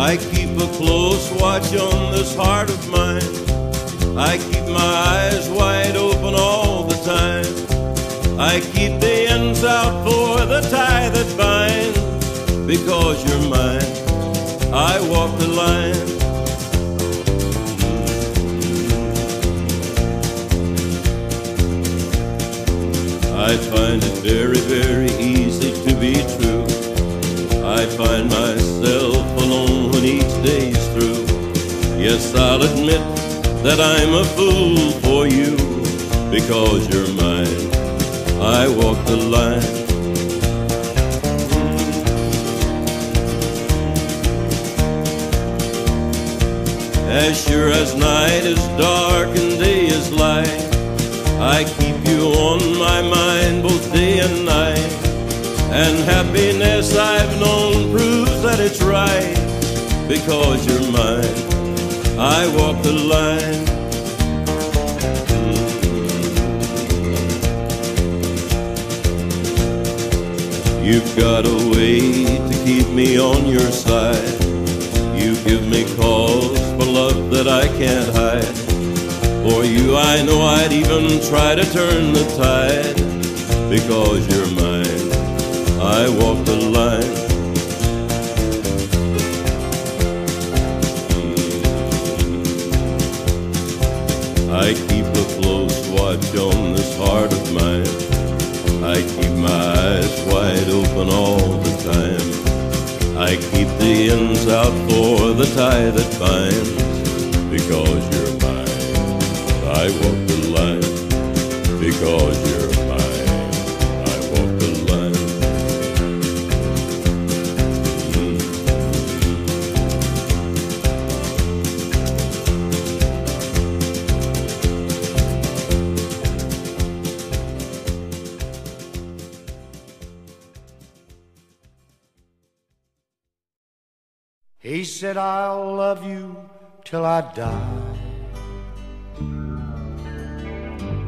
I keep a close watch on this heart of mine. I keep my eyes wide open all the time. I keep the ends out for the tie that binds. Because you're mine, I walk the line. I find it very, very easy to be true. I find myself alone when each day's through. Yes, I'll admit that I'm a fool for you. Because you're mine, I walk the line. As sure as night is dark and day is light, I keep you on my mind both day and night. And happiness I've known proves that it's right. Because you're mine, I walk the line. You've got a way to keep me on your side. You give me cause for love that I can't hide. For you I know I'd even try to turn the tide. Because you're mine, I walk the line. I keep a close watch on this heart of mine. I keep my eyes wide open all the time. I keep the ends out for the tie that binds. Because you're mine, I walk the line. Because you're mine, I walk the line. He said, I'll love you till I die.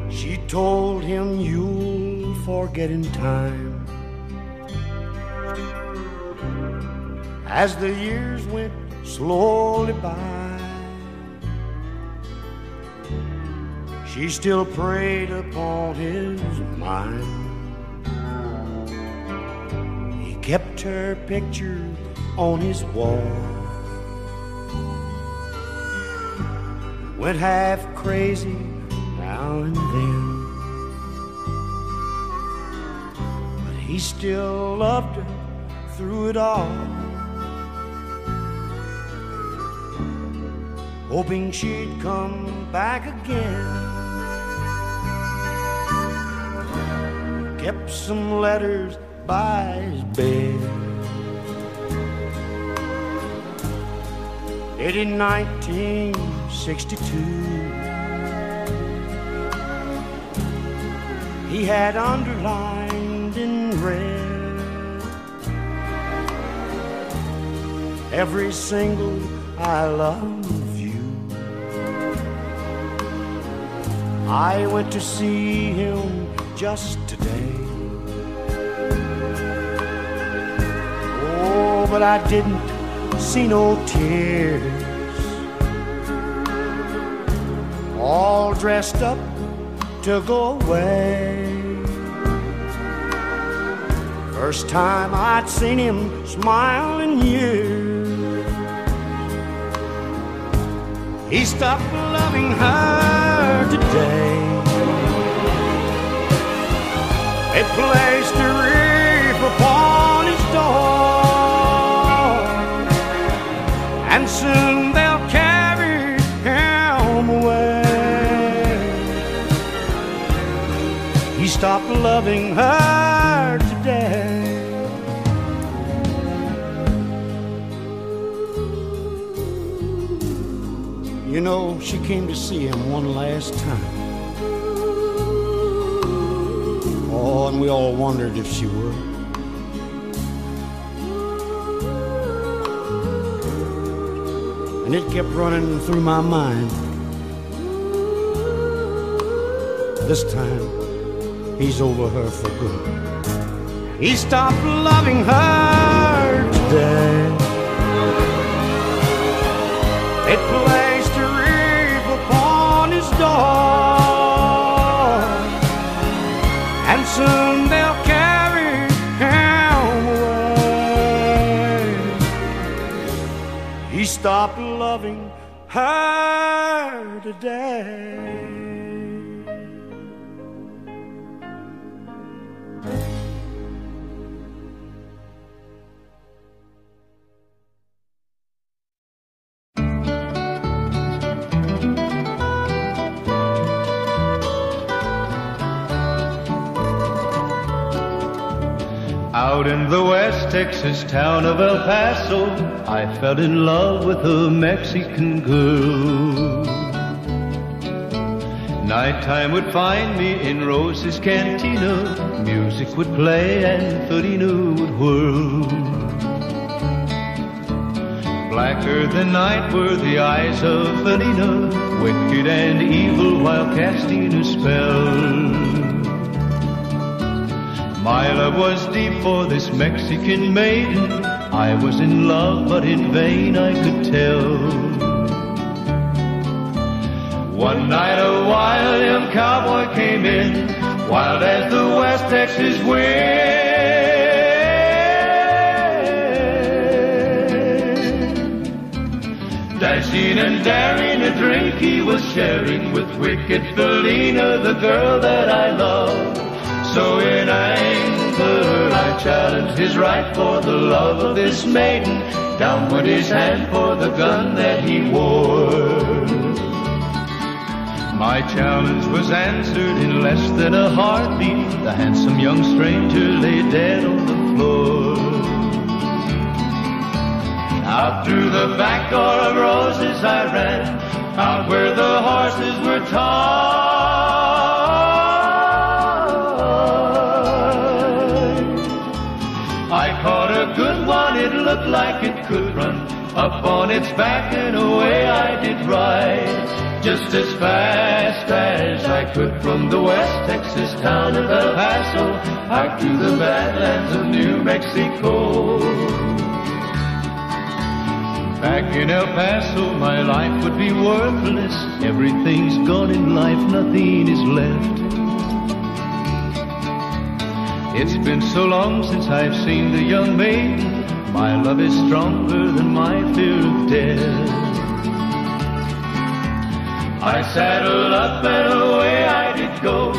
She told him, you'll forget in time. As the years went slowly by, she still preyed upon his mind. He kept her picture on his wall, went half crazy now and then, but he still loved her through it all, hoping she'd come back again. Kept some letters by his bed, dated in 1962. He had underlined in red every single I love you. I went to see him just today. Oh, but I didn't see no tears. All dressed up to go away. First time I'd seen him smile in years. He stopped loving her today. They placed a wreath upon his door, and soon they'll carry him away. He stopped loving her today. You know, she came to see him one last time. Oh, and we all wondered if she would. And it kept running through my mind. This time, he's over her for good. He stopped loving her today. he stopped loving her today. Out in the West Texas town of El Paso, I fell in love with a Mexican girl. Nighttime would find me in Rose's cantina. Music would play and Felina would whirl. Blacker than night were the eyes of Felina, wicked and evil while casting a spell. My love was deep for this Mexican maiden. I was in love, but in vain I could tell. One night a wild young cowboy came in, wild as the West Texas wind. Dashing and daring, a drink he was sharing with wicked Felina, the girl that I loved. So in anger I challenged his right for the love of this maiden. Down went his hand for the gun that he wore. My challenge was answered in less than a heartbeat. The handsome young stranger lay dead on the floor. Out through the back door of Roses I ran, out where the horses were tied. I caught a good one, it looked like it could run. Up on its back and away I did ride, just as fast as I could from the West Texas town of El Paso out to the badlands of New Mexico. Back in El Paso my life would be worthless. Everything's gone in life, nothing is left. It's been so long since I've seen the young maiden. My love is stronger than my fear of death. I saddled up and away I did go,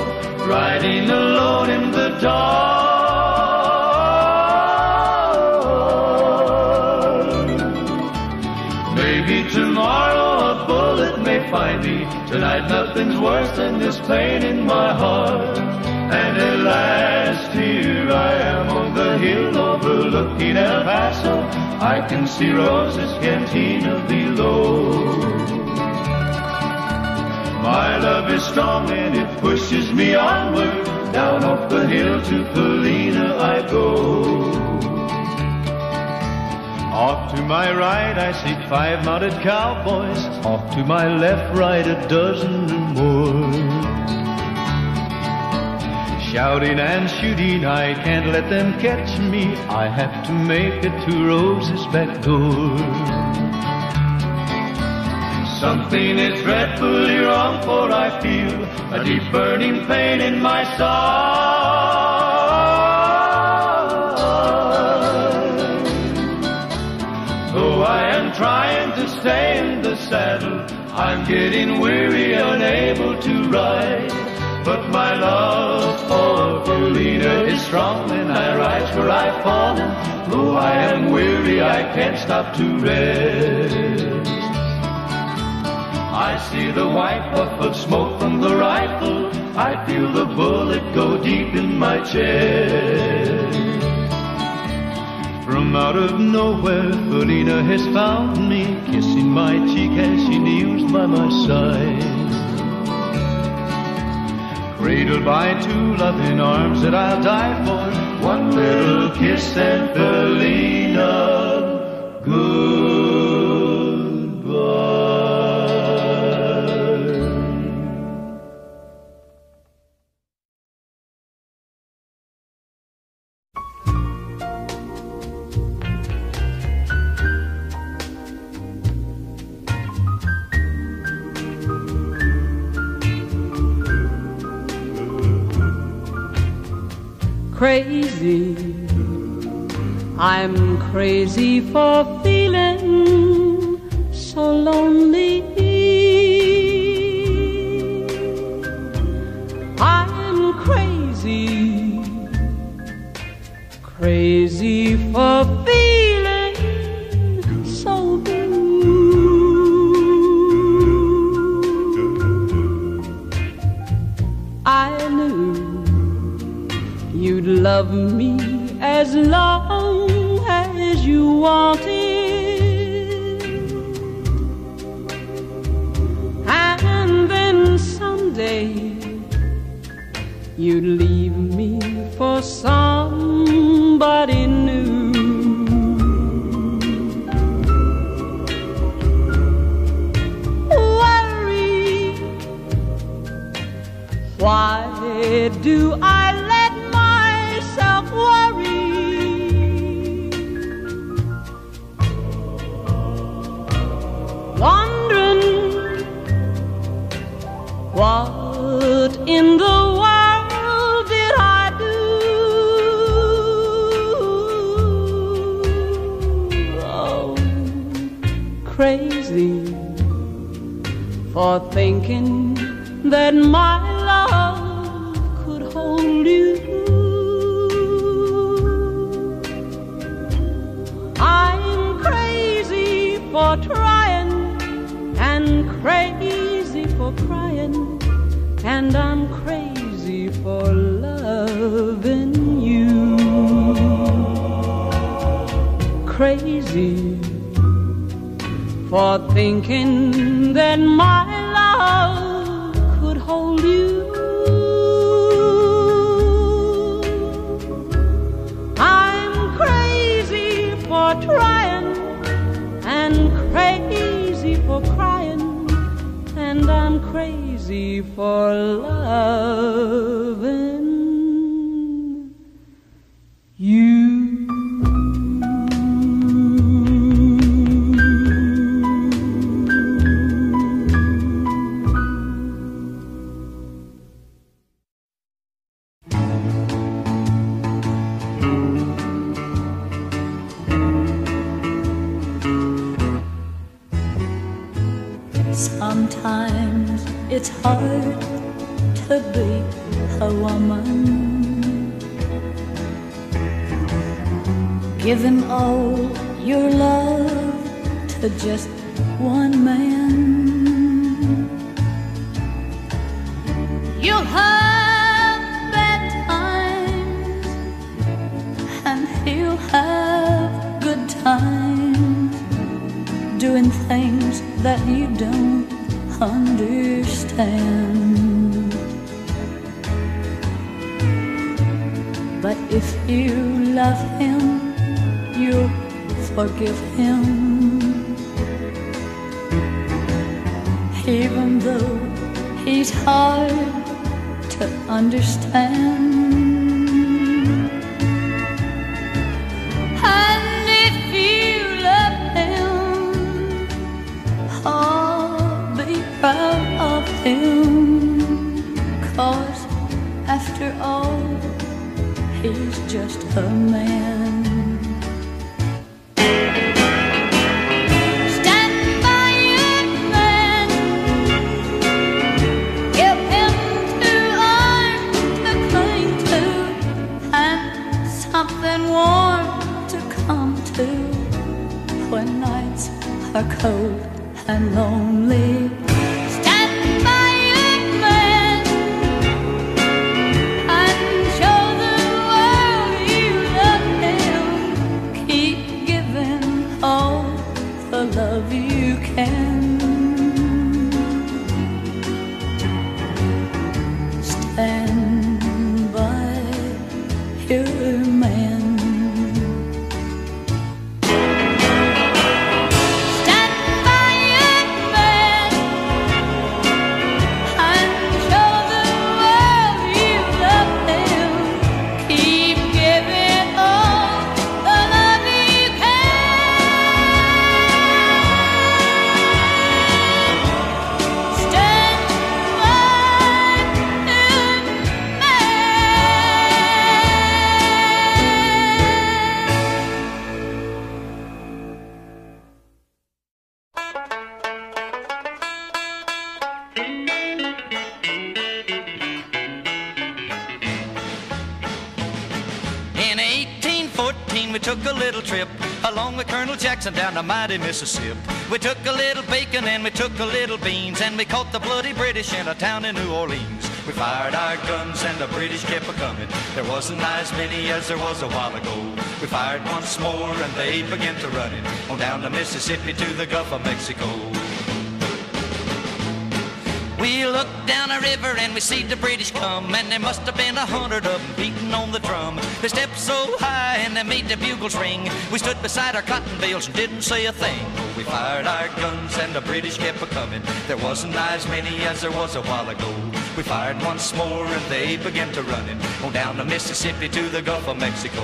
riding alone in the dark. Maybe tomorrow a bullet may find me. Tonight nothing's worse than this pain in my heart. And at last here I am on the hill overlooking El Paso. I can see Rose's cantina below. My love is strong and it pushes me onward. Down off the hill to Felina I go. Off to my right I see 5 mounted cowboys. Off to my left, right, a dozen or more. Shouting and shooting, I can't let them catch me. I have to make it to Rose's back door. Something is dreadfully wrong, for I feel a deep burning pain in my side. Though I am trying to stay in the saddle, I'm getting weary, unable to ride. But my love for Felina is strong, and I rise where I've fallen. Though I am weary, I can't stop to rest. I see the white puff of smoke from the rifle. I feel the bullet go deep in my chest. From out of nowhere, Felina has found me, kissing my cheek as she kneels by my side. Cradled by 2 loving arms that I'll die for. One little kiss and Felina, goodbye. Crazy, I'm crazy for feeling so lonely. I'm crazy, crazy for feeling so blue. I knew you'd love me as long as you wanted, and then someday you'd leave me for somebody new. Worry, why do I let myself worry? Wondering what in the world did I do? Oh, crazy for thinking that my love could hold you. I'm crazy for trying and crazy for crying, and I'm crazy for loving you. Crazy for thinking that my love could hold you. I'm crazy for trying and crazy for crying, and I'm crazy for loving you. Sometimes it's hard to be a woman, giving all your love to just one man. You'll have bad times and he'll have good times, doing things that you don't understand. But if you love him, you'll forgive him, even though he's hard to understand. And if you love him, be proud of him, 'cause after all, he's just a man. Stand by your man, give him 2 arms to cling to, and something warm to come to when nights are cold and lonely. Stand by your man and show the world you love him. Keep giving all the love you can. Stand by your man. took a little trip along with Colonel Jackson down the mighty Mississippi. We took a little bacon and we took a little beans, and we caught the bloody British in a town in New Orleans. We fired our guns and the British kept a-comin'. There wasn't as many as there was a while ago. We fired once more and they began to run it on down the Mississippi to the Gulf of Mexico. We looked down a river and we see the British come, and there must have been 100 of them beating on the drum. They stepped so high and they made the bugles ring. We stood beside our cotton bales and didn't say a thing. We fired our guns and the British kept a-comin'. There wasn't as many as there was a while ago. We fired once more and they began to run it on down the Mississippi to the Gulf of Mexico.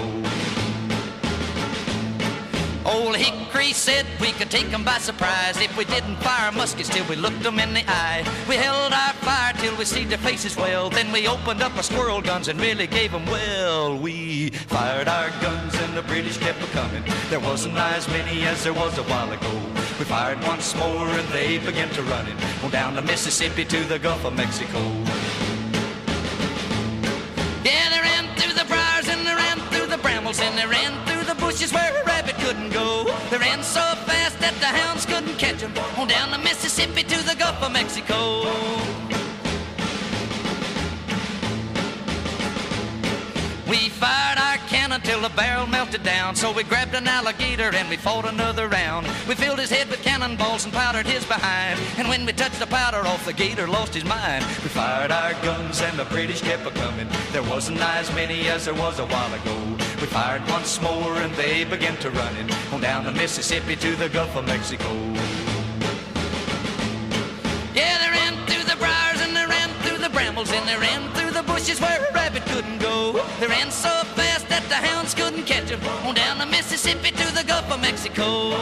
Old Hickory said we could take them by surprise if we didn't fire muskets till we looked them in the eye. We held our fire till we see their faces well, then we opened up our squirrel guns and really gave them well. We fired our guns and the British kept a-comin'. There wasn't as many as there was a while ago. We fired once more and they began to run it on down the Mississippi to the Gulf of Mexico. Yeah, they ran through the briars and they ran through the brambles and they ran through the bushes where a rabbit couldn't go. They ran so fast that the hounds couldn't catch them on down the Mississippi to the Gulf of Mexico. We fired our cannon till the barrel melted down, so we grabbed an alligator and we fought another round. We filled his head with cannonballs and powdered his behind, and when we touched the powder off, the gator lost his mind. We fired our guns and the British kept a-comin'. There wasn't as many as there was a while ago. We fired once more and they began to run it on down the Mississippi to the Gulf of Mexico. Yeah, they ran through the briars and they ran through the brambles and they ran through the bushes where a rabbit couldn't go. They ran so fast that the hounds couldn't catch them on down the Mississippi to the Gulf of Mexico.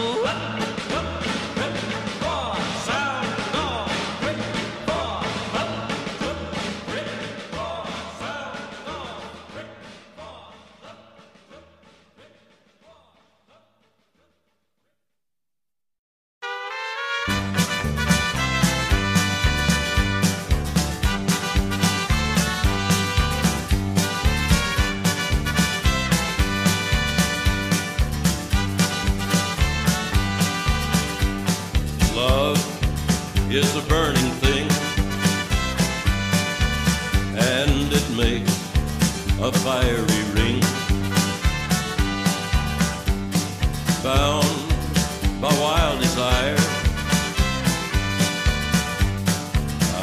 Is a burning thing, and it makes a fiery ring. Bound by wild desire,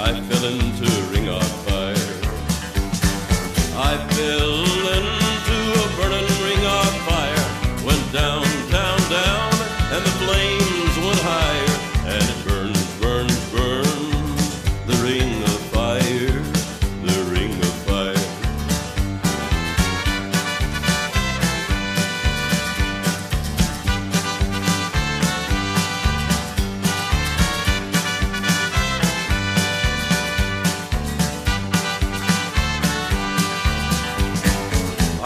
I fell into a ring of fire. I fell into a burning ring of fire. Went down, down, down, and the flames went higher, and it burns, burns, burns, the ring of fire, the ring of fire.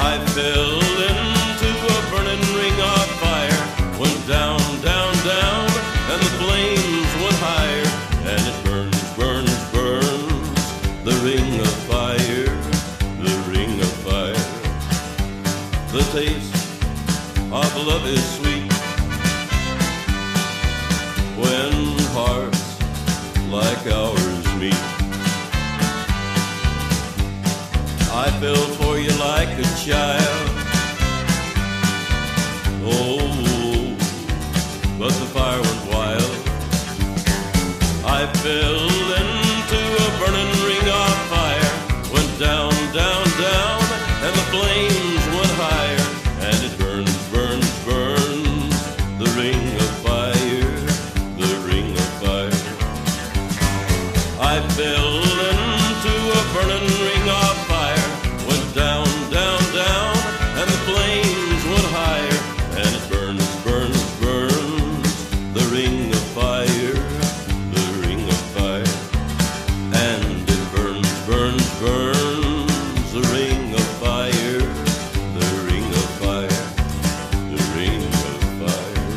I fell into a burning ring of fire, went down, down, down, and the flames went higher, and it burns, burns, burns, the ring of fire, the ring of fire. The taste of love is sweet when hearts like ours meet. I fell for you like a child, oh, but the fire went wild. I fell into a burning ring of fire, went down, down, down, and the flames went higher, and it burns, burns, burns, the ring of fire, the ring of fire. I fell into a burning ring of fire, went down, down, down, and the flames went higher, and it burns, burns, burns, the ring of fire, the ring of fire. And it burns, burns, burns, the ring of fire, the ring of fire, the ring of fire.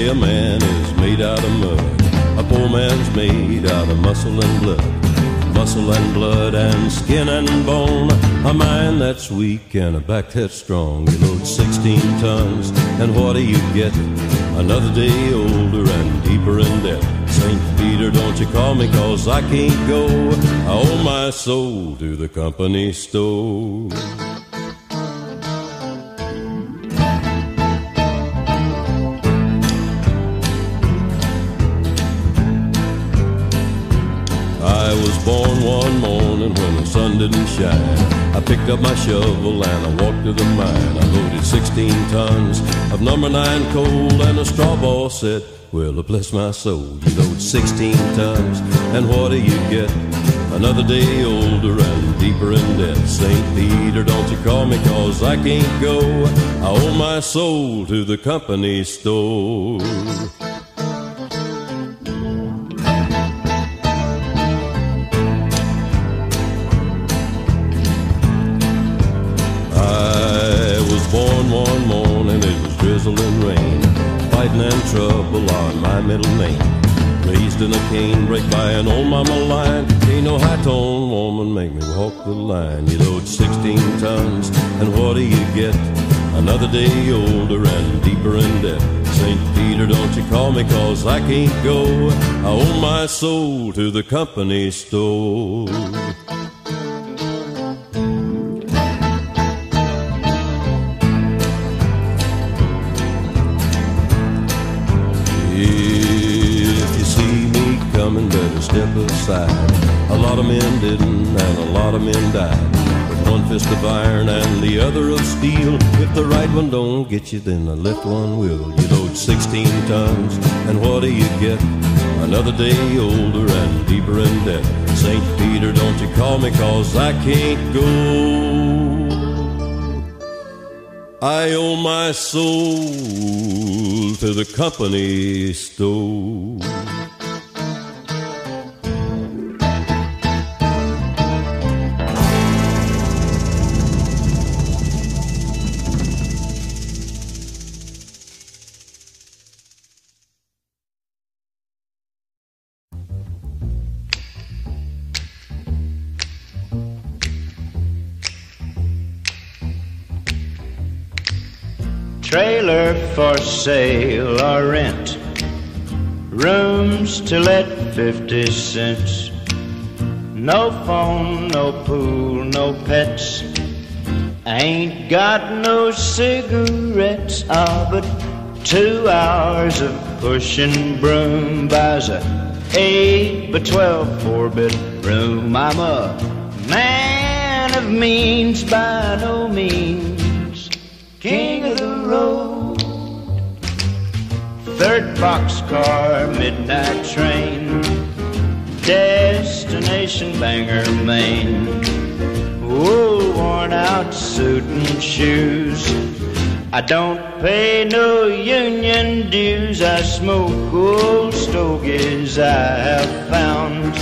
say a man is made out of mud. A poor man's made out of muscle and blood. Muscle and blood and skin and bone. A mind that's weak and a back that's strong. You load 16 tons, and what do you get? Another day older and deeper in debt. St. Peter, don't you call me, 'cause I can't go. I owe my soul to the company store. I was born one morning when the sun didn't shine. I picked up my shovel and I walked to the mine. I loaded 16 tons of number 9 coal, and the straw boss said, well, bless my soul, you load 16 tons, and what do you get? Another day older and deeper in debt. St. Peter, don't you call me, 'cause I can't go. I owe my soul to the company store. Born one morning, it was drizzling rain. Fighting and trouble on my middle name. Raised in a canebrake by an old mama lion. Ain't no high-tone woman make me walk the line. You load 16 tons, and what do you get? Another day older and deeper in debt. St. Peter, don't you call me, 'cause I can't go. I owe my soul to the company store. Better step aside. A lot of men didn't, and a lot of men died. With one fist of iron and the other of steel. If the right one don't get you, then the left one will. You load 16 tons, and what do you get? Another day older and deeper in debt. St. Peter, don't you call me, 'cause I can't go. I owe my soul to the company store. Trailer for sale or rent, rooms to let 50 cents. No phone, no pool, no pets. Ain't got no cigarettes. But 2 hours of pushing broom buys a 8 by 12 4-bedroom. I'm a man of means by no means, king of the road. 3rd boxcar, midnight train, destination Bangor, Maine. Oh, worn out suit and shoes. I don't pay no union dues. I smoke old stogies I have found,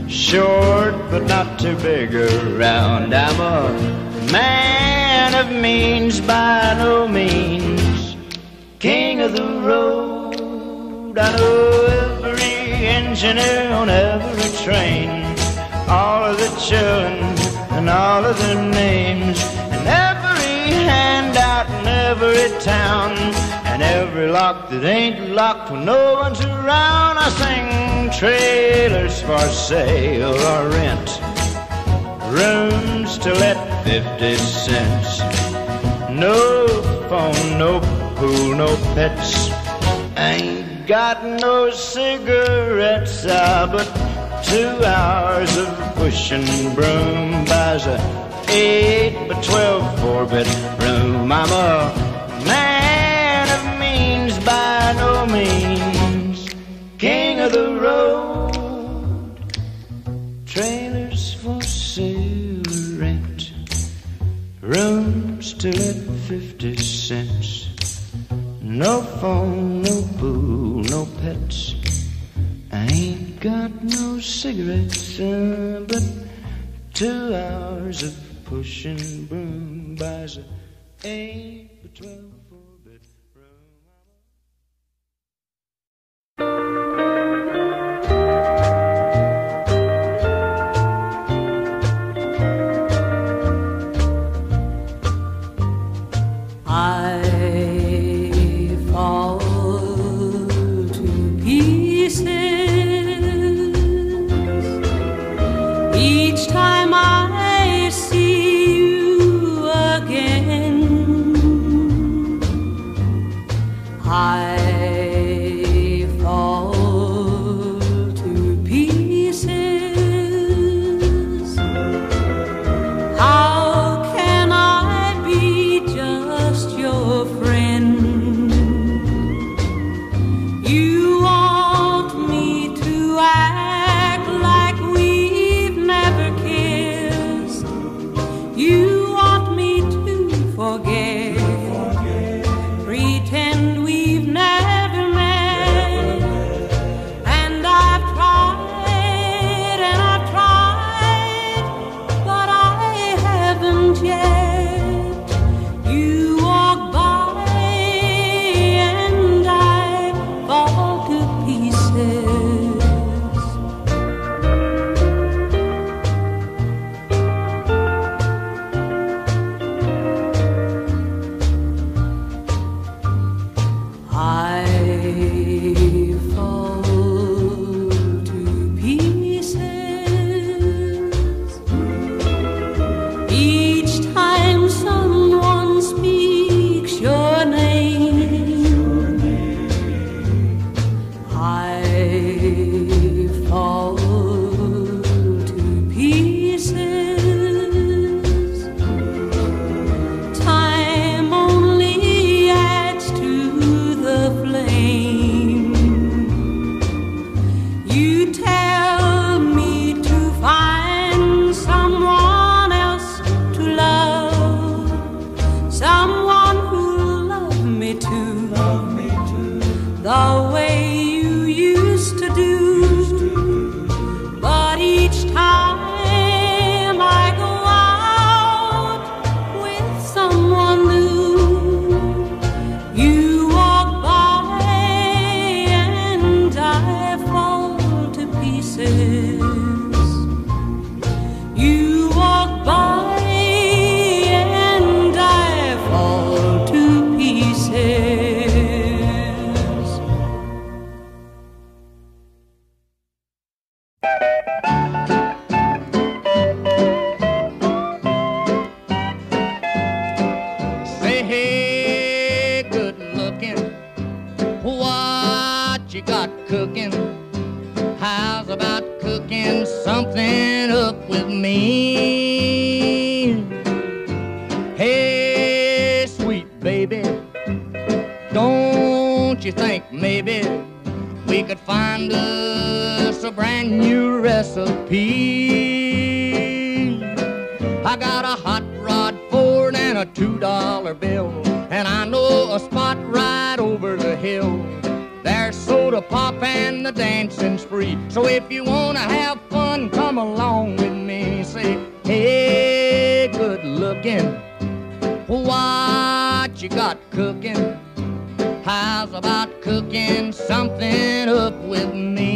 short but not too big around. I'm a man of means by no means, king of the road. I know every engineer on every train, all of the children and all of their names, and every handout in every town, and every lock that ain't locked when no one's around. I sing trailers for sale or rent, rooms to let 50 cents. No phone, no pool, no pets. Ain't got no cigarettes. But 2 hours of pushing broom buys a 8 by 12 4-bedroom. I'm a man of means by no means, king of the road. Trailers for sale, rent, rooms to let 50 cents. No phone, no pool, no pets. I ain't got no cigarettes. But 2 hours of pushing broom buys a 8 by 12 forget. Pretend we've never met. And I've tried and I've tried, but I haven't yet. You walk by and I fall to pieces. I fall to pieces each time someone speaks your name. I fall to pieces. Time only adds to the flame. You tell me to find someone else to love, someone who'll love me too, the way you used to do. But each time I go out with someone new, you walk by and I fall to pieces. You walk by and I fall to pieces. Say, hey, good looking, what you got cooking? How's about cooking something up with me? Hey, sweet baby, don't you think maybe we could find us a brand new recipe? I got a hot rod Ford and a $2 bill, and I know a spot right over the hill. There's soda pop and the dancing's free. So if you wanna have fun, come along with me. Say, hey, good looking, what you got cooking? How's about cooking something up with me?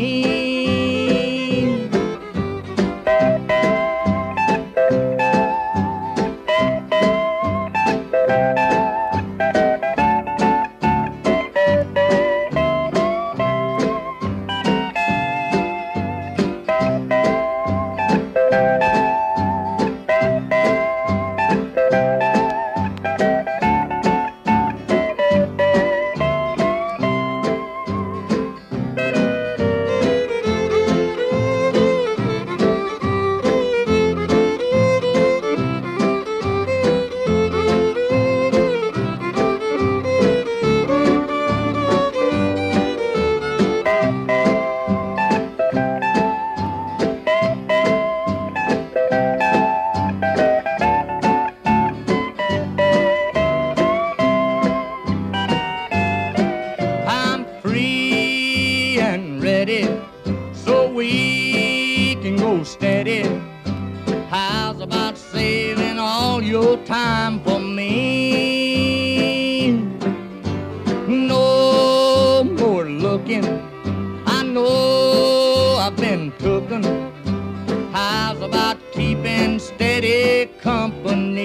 Time for me. No more looking, I know I've been cooking. How's about keeping steady company?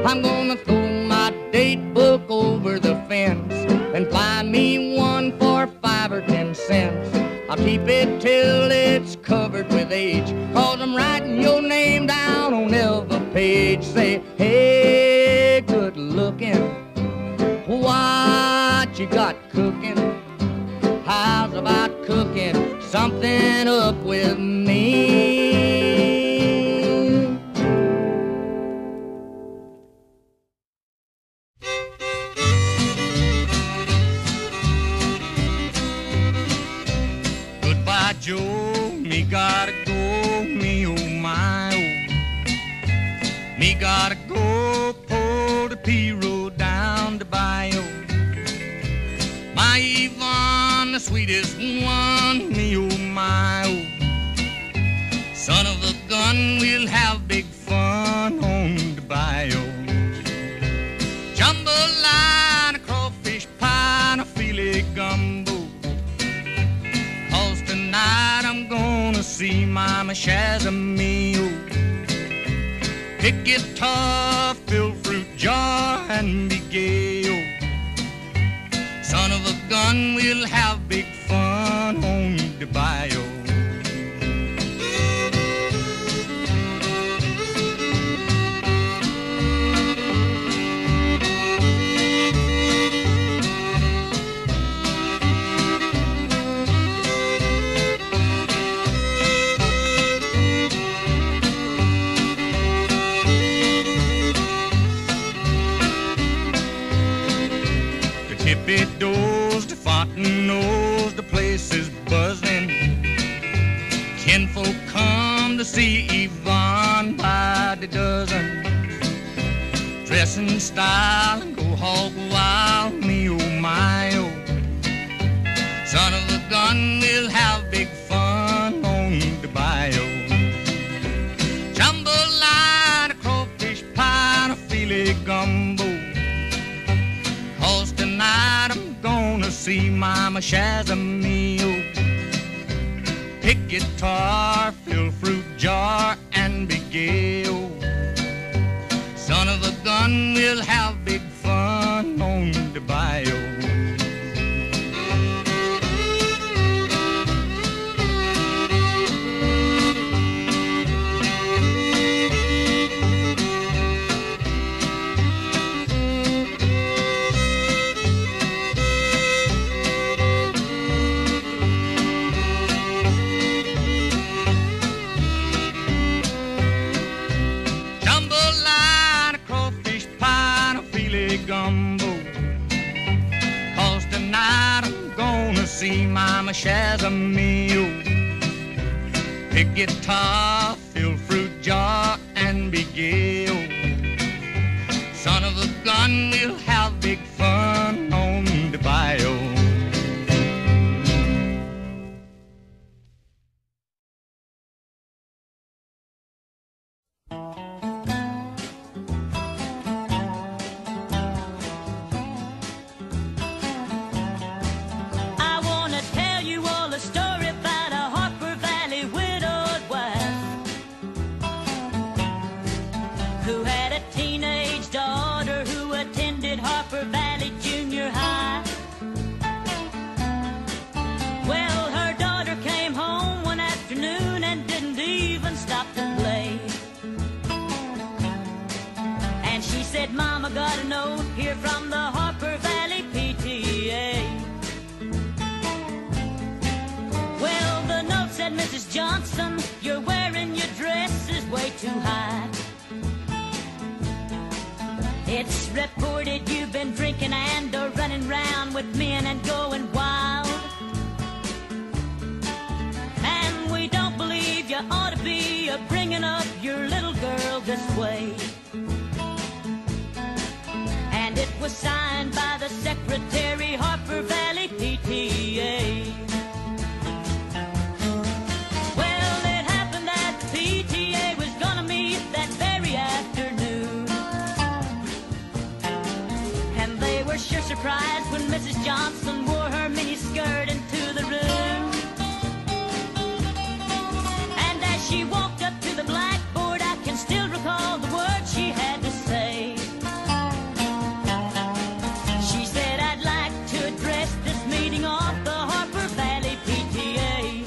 I'm gonna throw my date book over the fence and buy me one for 5 or 10 cents. I'll keep it till it's covered with age, 'cause I'm writing your name down on every page. Say, hey, good looking, what you got cooking? How's about cooking something up with me? Joe, me gotta go, me oh my oh. Me We gotta go pull the P road down the bayou. My Yvonne, the sweetest one, me oh my oh. Son of a gun, we'll have big fun on the bayou. Jambalaya, a crawfish pie, and a filet gumbo. 'Cause tonight I'm gonna see Mama Shazamio. Pick guitar, fill fruit jar, and be gay, oh. Son of a gun, we'll have big fun on the bayou. Tippy doors, the fountain knows the place is buzzing. Kinfolk come to see Yvonne by the dozen. Dress in style and go hog wild, me oh my oh. Son of a gun, we'll have big fun on the bayou. Jambalaya, a crawfish pie, and a filet gumbo. 'Cause tonight I'm gonna see Mama Shazamio. Pick guitar, fill fruit jar, and be gay, oh. Son of a gun, we'll have big fun on the bayou. Gumbo. 'Cause tonight I'm gonna see Mama Shazamio. Pick guitar, fill fruit jar, and be gay, oh. Son of a gun, we'll have big fun on the bayou. Mama got a note here from the Harper Valley PTA. Well, the note said, Mrs. Johnson, you're wearing your dress is way too high. It's reported you've been drinking and running round with men and going wild. And we don't believe you ought to be bringing up your little girl this way. It was signed by the secretary, Harper Valley PTA. Well, it happened that the PTA was gonna meet that very afternoon. And they were sure surprised when Mrs. Johnson wore her mini skirt into the room. And as she walked up to the blackboard, I can still recall the words she had to say. Off the Harper Valley PTA.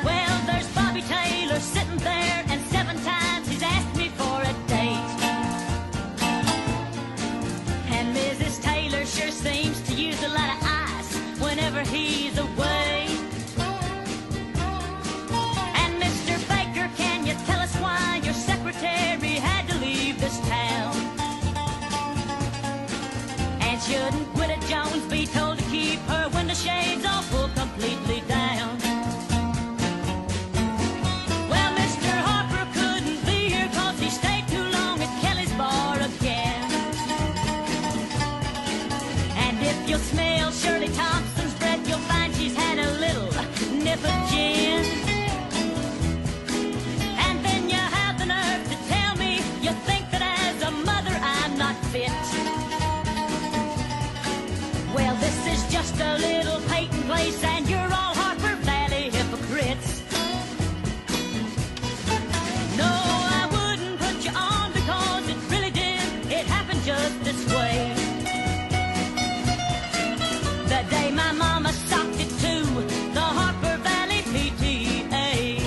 Well, there's Bobby Taylor sitting there, and 7 times he's asked me for a date. And Mrs. Taylor sure seems to use a lot of ice whenever he's away. And Mr. Baker, can you tell us why your secretary had to leave this town? And shouldn't Jones be told to keep her window shades all pulled completely down? Well, Mr. Harper couldn't be a little Peyton Place, and you're all Harper Valley hypocrites. No, I wouldn't put you on because it really did. It happened just this way. The day my mama socked it to the Harper Valley PTA.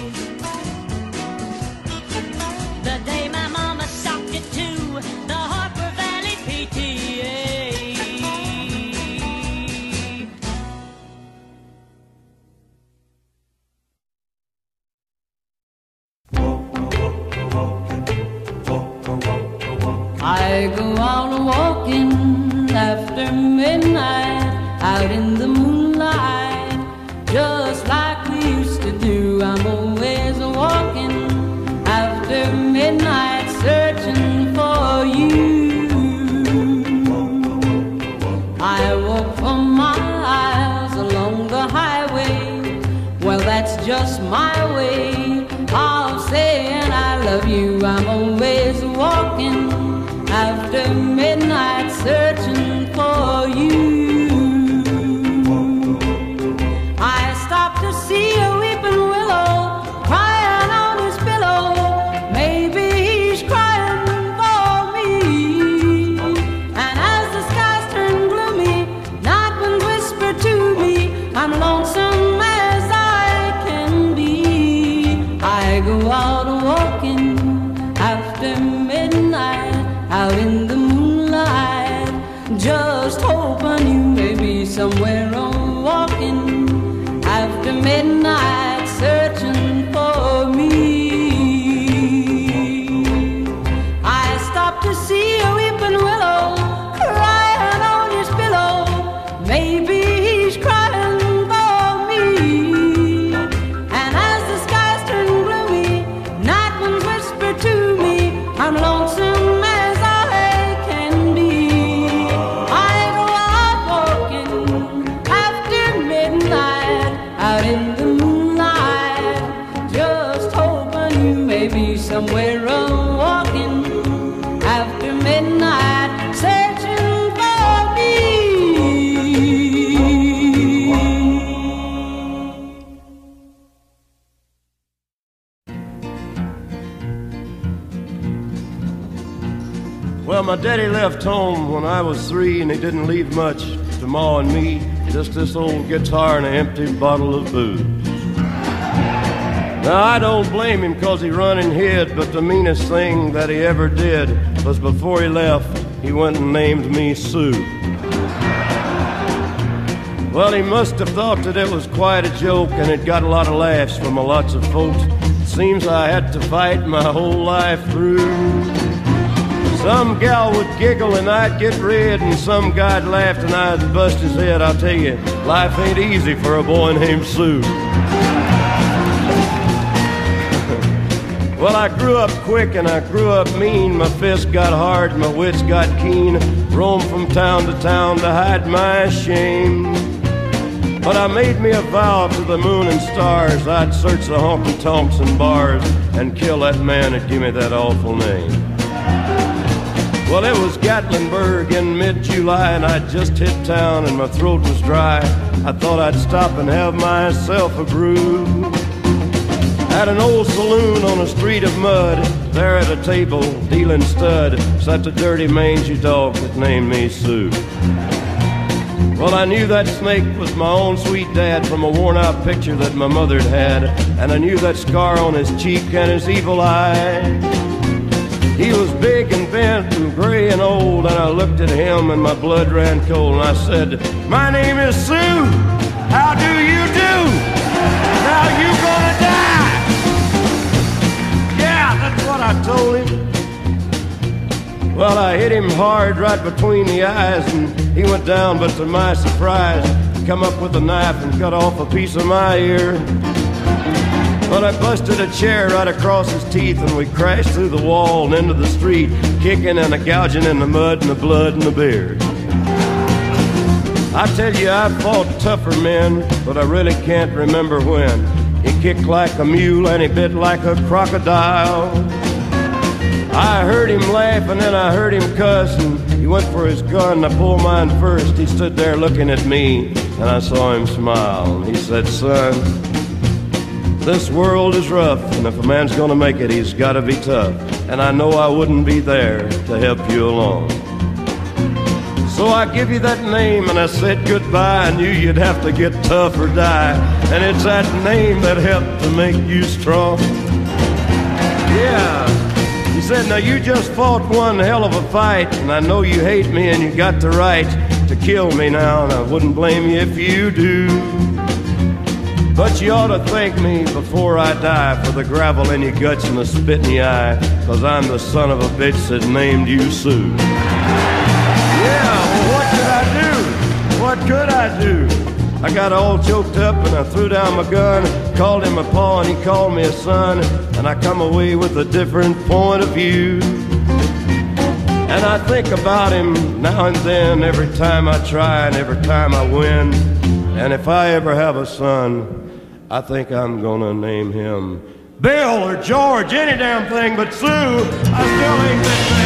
The day my mama socked it to the Harper Valley PTA. I go out walking after midnight, out in the moonlight, just like we used to do. I'm always walking after midnight, searching for you. I walk for miles along the highway, well, that's just my way of saying I love you. I'm always walking after midnight, searching for you. I stopped to see a weeping willow crying on his pillow. Maybe he's crying for me. And as the skies turn gloomy, night winds whisper to me, I'm lonesome as I can be. I go out walking after midnight, out in the moonlight, just hoping you may be somewhere walking after midnight, searching for me. I stopped to see a weeping willow crying on his pillow. Maybe he's crying for me. And as the skies turn gloomy, night winds whisper to me, I'm lonesome as I can be. I go out walking after midnight, out in the moonlight, just hoping you may be somewhere walking after midnight, searching for me. Well, my daddy left home when I was 3, and he didn't leave much to Ma and me, just this old guitar and an empty bottle of booze. Now, I don't blame him 'cause he run and hid, but the meanest thing that he ever did was before he left, he went and named me Sue. Well, he must have thought that it was quite a joke, and it got a lot of laughs from lots of folks. It seems I had to fight my whole life through. Some gal would giggle and I'd get red, and some guy'd laugh and I'd bust his head. I'll tell you, life ain't easy for a boy named Sue. Well, I grew up quick and I grew up mean. My fists got hard, my wits got keen. Roamed from town to town to hide my shame. But I made me a vow to the moon and stars, I'd search the honky-tonks and bars and kill that man that gave me that awful name. Well, it was Gatlinburg in mid-July, and I'd just hit town and my throat was dry. I thought I'd stop and have myself a brew. At an old saloon on a street of mud, there at a table, dealing stud, sat the dirty mangy dog that named me Sue. Well, I knew that snake was my own sweet dad from a worn-out picture that my mother'd had, and I knew that scar on his cheek and his evil eye. He was big and bent and gray and old, and I looked at him and my blood ran cold, and I said, "My name is Sue. How do you do? Now you gonna die." Yeah, that's what I told him. Well, I hit him hard right between the eyes, and he went down, but to my surprise, he come up with a knife and cut off a piece of my ear. Well, I busted a chair right across his teeth, and we crashed through the wall and into the street, kicking and gouging in the mud and the blood and the beard. I tell you, I fought tougher men, but I really can't remember when. He kicked like a mule and he bit like a crocodile. I heard him laugh and then I heard him cuss, and he went for his gun. I pulled mine first. He stood there looking at me and I saw him smile. He said, son, this world is rough, and if a man's gonna make it, he's gotta be tough. And I know I wouldn't be there to help you along. So I give you that name, and I said goodbye. I knew you'd have to get tough or die, and it's that name that helped to make you strong. Yeah, he said, now you just fought one hell of a fight, and I know you hate me and you got the right to kill me now, and I wouldn't blame you if you do. But you ought to thank me before I die for the gravel in your guts and the spit in your eye, 'cause I'm the son of a bitch that named you Sue. Yeah, well, what could I do? What could I do? I got all choked up and I threw down my gun, called him a pa and he called me a son, and I come away with a different point of view. And I think about him now and then, every time I try and every time I win. And if I ever have a son, I think I'm gonna name him Bill or George, any damn thing but Sue. I still ain't that man.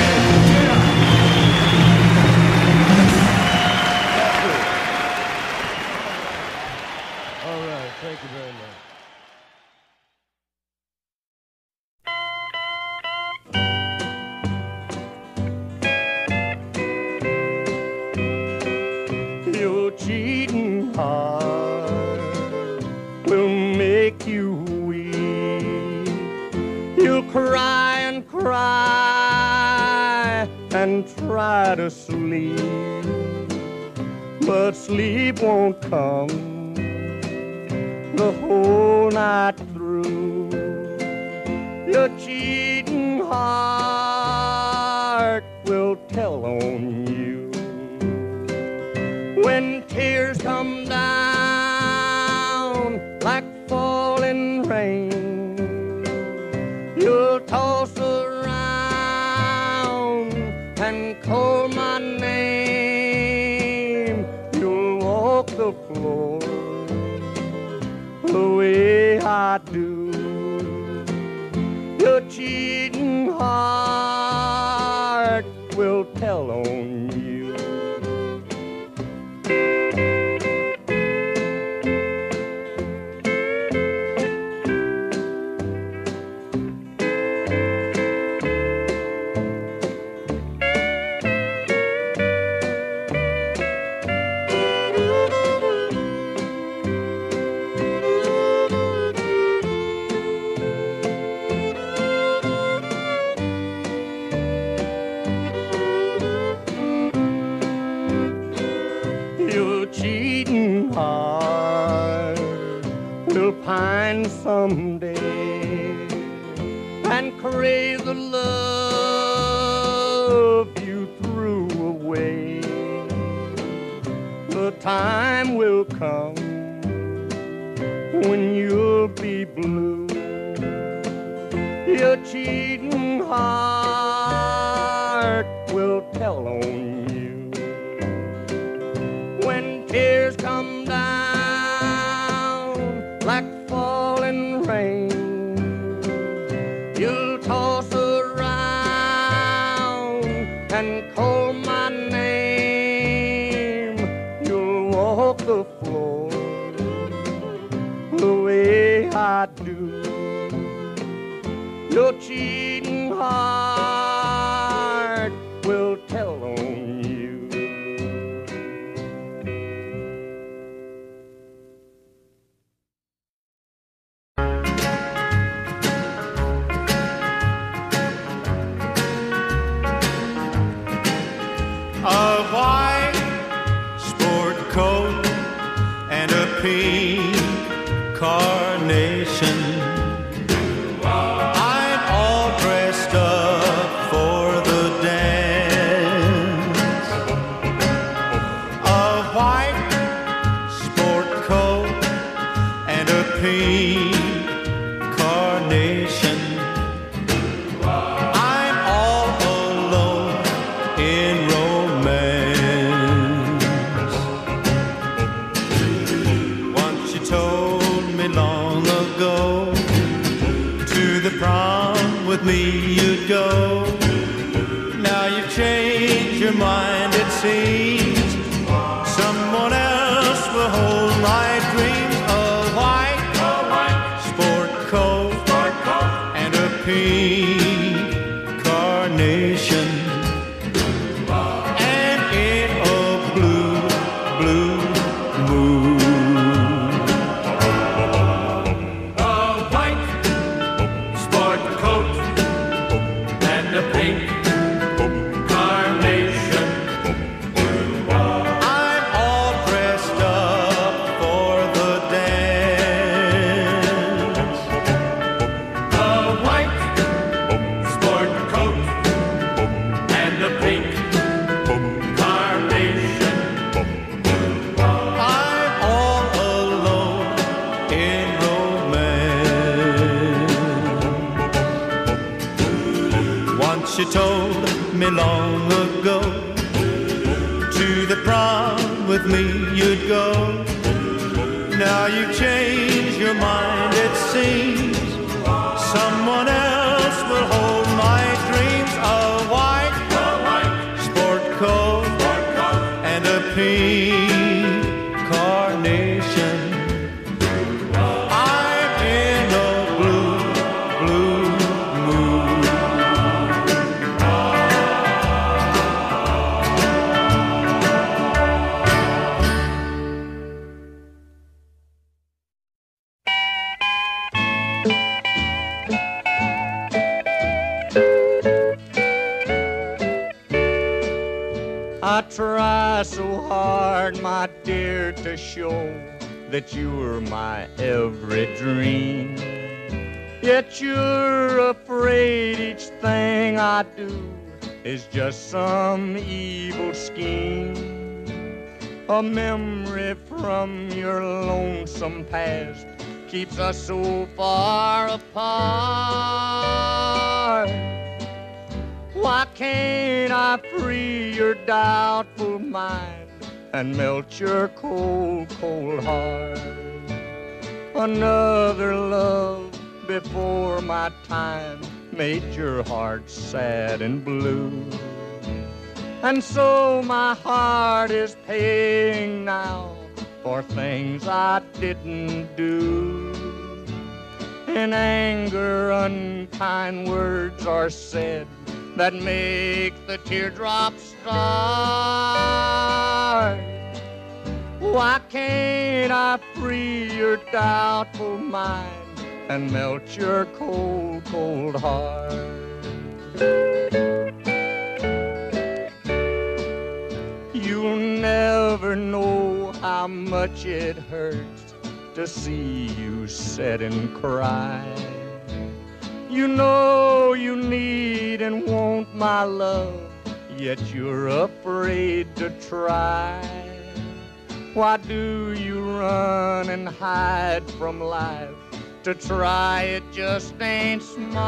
All right, thank you very much. Your cheating heart will make you weep. You'll cry and cry and try to sleep, but sleep won't come the whole night through. Your cheating heart will tell on you. When tears come down like falling rain, you'll toss around and call my name. You'll walk the floor the way I do. Your cheating heart will tell on you. Pine someday and crave the love you threw away. The time will come when you'll be blue. Your cheating heart will tell on you. When tears come down like falling rain, you'll toss around and call my name. You'll walk the floor the way I do. Your cheating heart will tell on you. A white sport coat and a pink carnation. I'm all dressed up for the dance. A white sport coat and a pink carnation. I'm all alone in romance. Once you told me long ago, to the prom with me you'd go. Now you've changed your mind, it seems. Someone else will hold Once you told me long ago, to the prom with me you'd go. Now you've changed your mind, it seems. Someone else will hold my dreams. A white sport coat and a pink carnation. I'm in a blue mood. I try so hard, my dear, to show that you're my every dream. Yet you're afraid each thing I do is just some evil scheme. A memory from your lonesome past keeps us so far apart. Why can't I free your doubtful mind and melt your cold, cold heart? Another love before my time made your heart sad and blue. And so my heart is paying now for things I didn't do. In anger, unkind words are said that make the teardrops start. Why can't I free your doubtful mind and melt your cold, cold heart? You'll never know how much it hurts to see you sit and cry. You know you need and want my love, yet you're afraid to try. Why do you run and hide from life? To try it just ain't smart.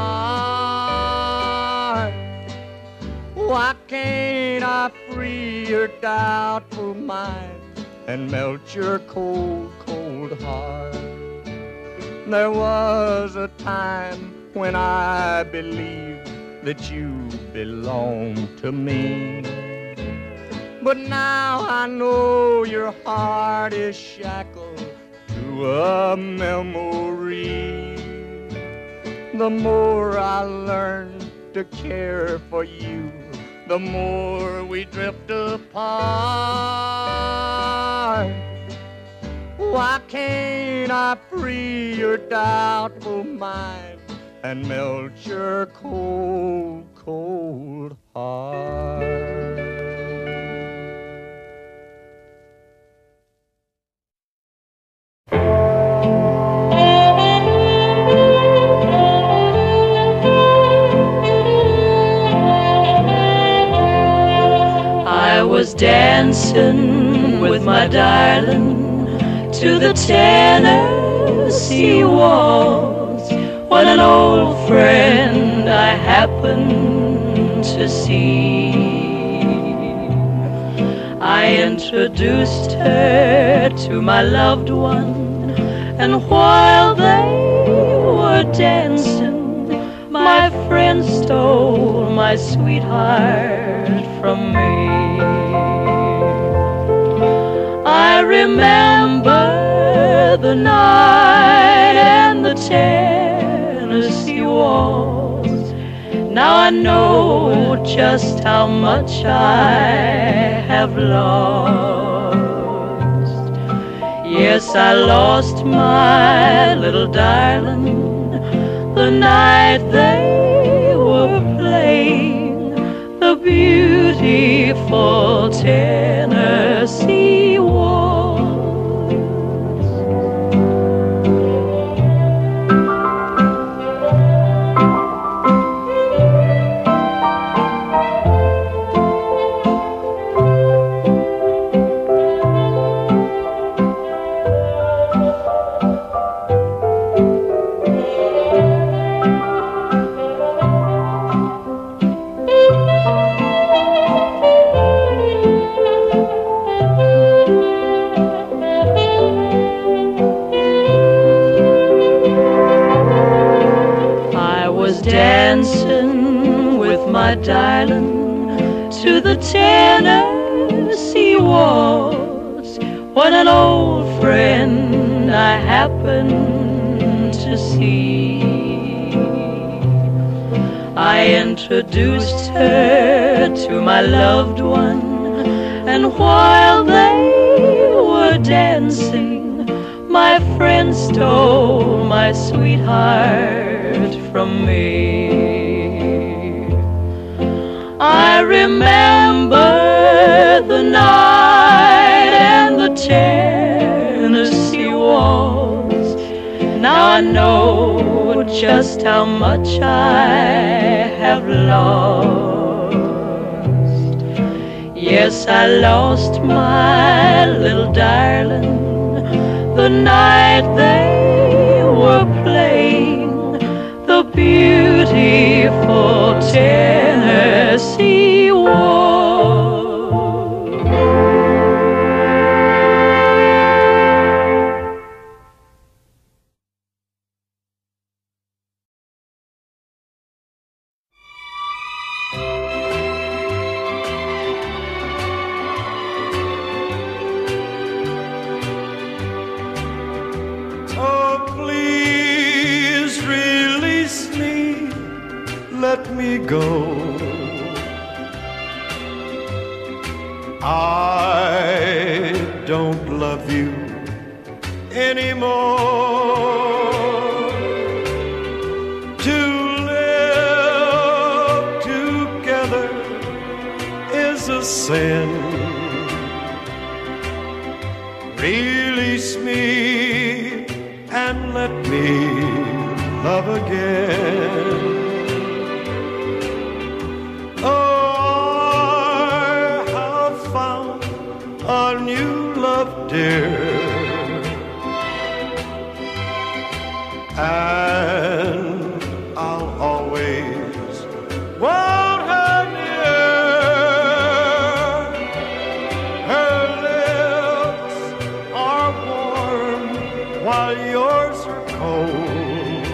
Why can't I free your doubtful mind and melt your cold, cold heart? There was a time when I believed that you belonged to me, but now I know your heart is shackled to a memory. The more I learn to care for you, the more we drift apart. Why can't I free your doubtful mind and melt your cold, cold heart? I was dancing with my darling to the Tennessee waltz when an old friend I happened to see. I introduced her to my loved one, and while they were dancing, my friend stole my sweetheart from me. I remember the night and the Tennessee waltz. Now I know just how much I have lost. Yes, I lost my little darling the night they were playing the beautiful Tennessee waltz. my darling, to the Tennessee waltz, when an old friend I happened to see. I introduced her to my loved one, and while they were dancing, my friend stole my sweetheart from me. I remember the night and the Tennessee waltz. Now I know just how much I have lost. Yes, I lost my little darling the night they were playing the beautiful Tennessee waltz. Let me go. I don't love you anymore. To live together is a sin. Release me and let me love again. A new love, dear, and I'll always want her near. Her lips are warm while yours are cold.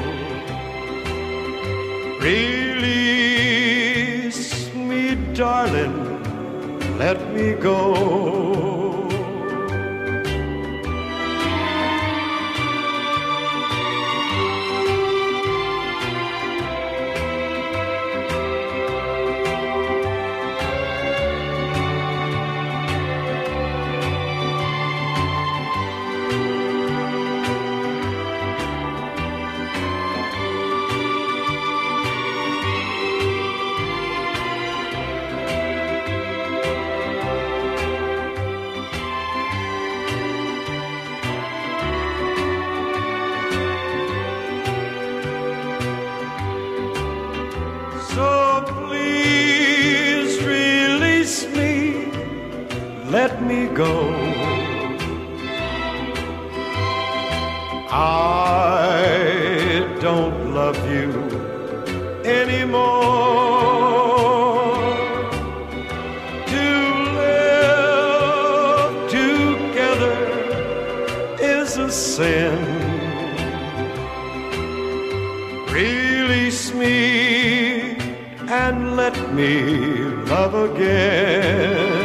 Release me, darling, let me go. So please release me, let me go. I don't love you anymore. To live together is a sin. Release me and let me love again.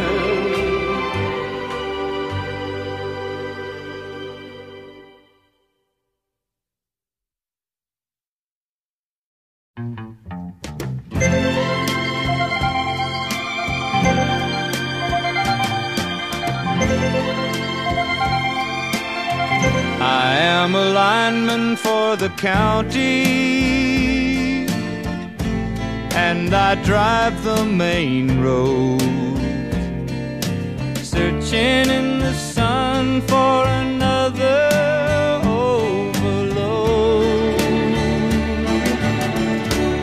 I am a lineman for the county, and I drive the main road, searching in the sun for another overload.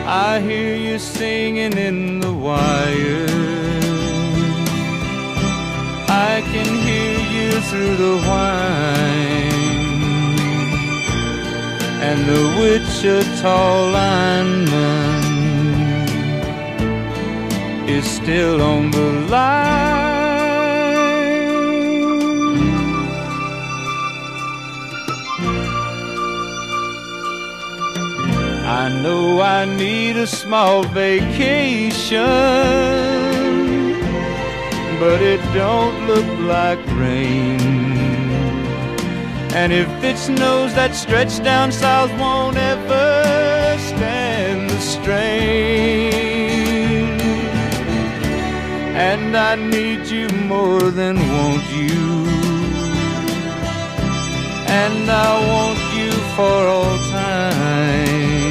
I hear you singing in the wire, I can hear you through the whine, and the Wichita lineman is still on the line. I I know I need a small vacation, but it don't look like rain. And if it snows, that stretch down south won't ever stand the strain. And I need you more than want you, and I want you for all time.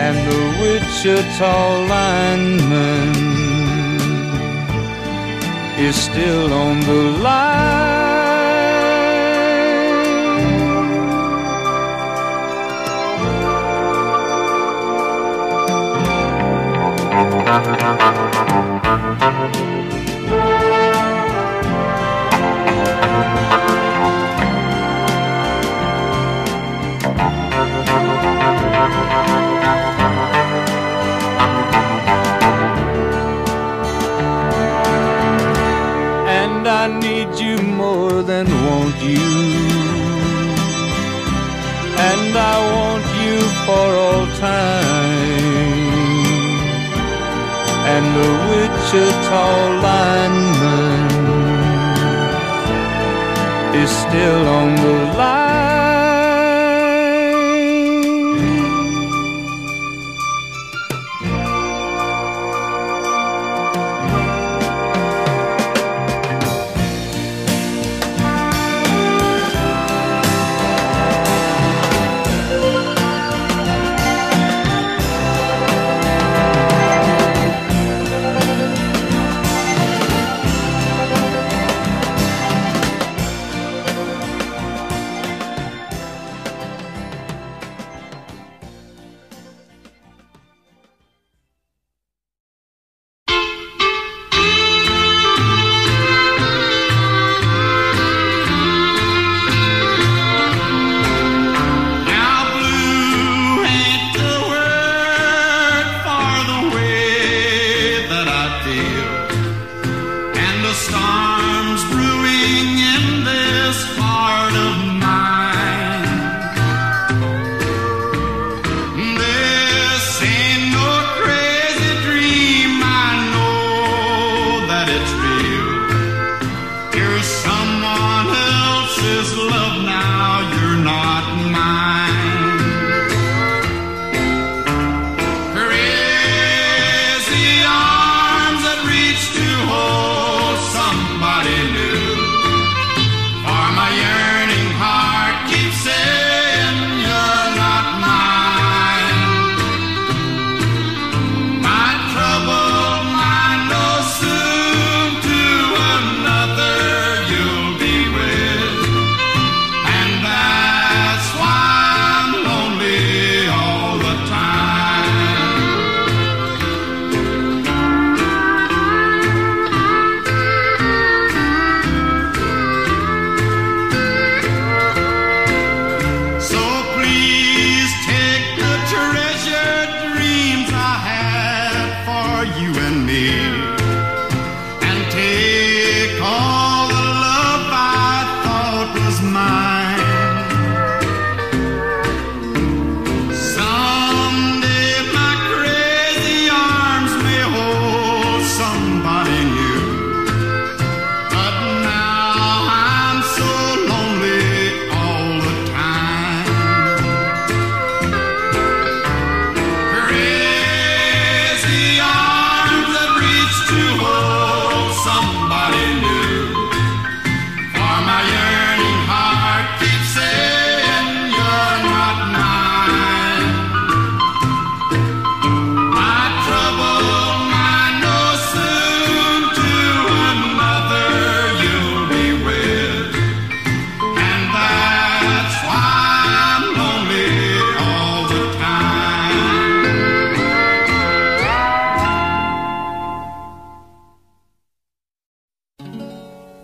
And the Wichita lineman is still on the line. And I need you more than want you, and I want you for all time. And the Wichita lineman is still on the line.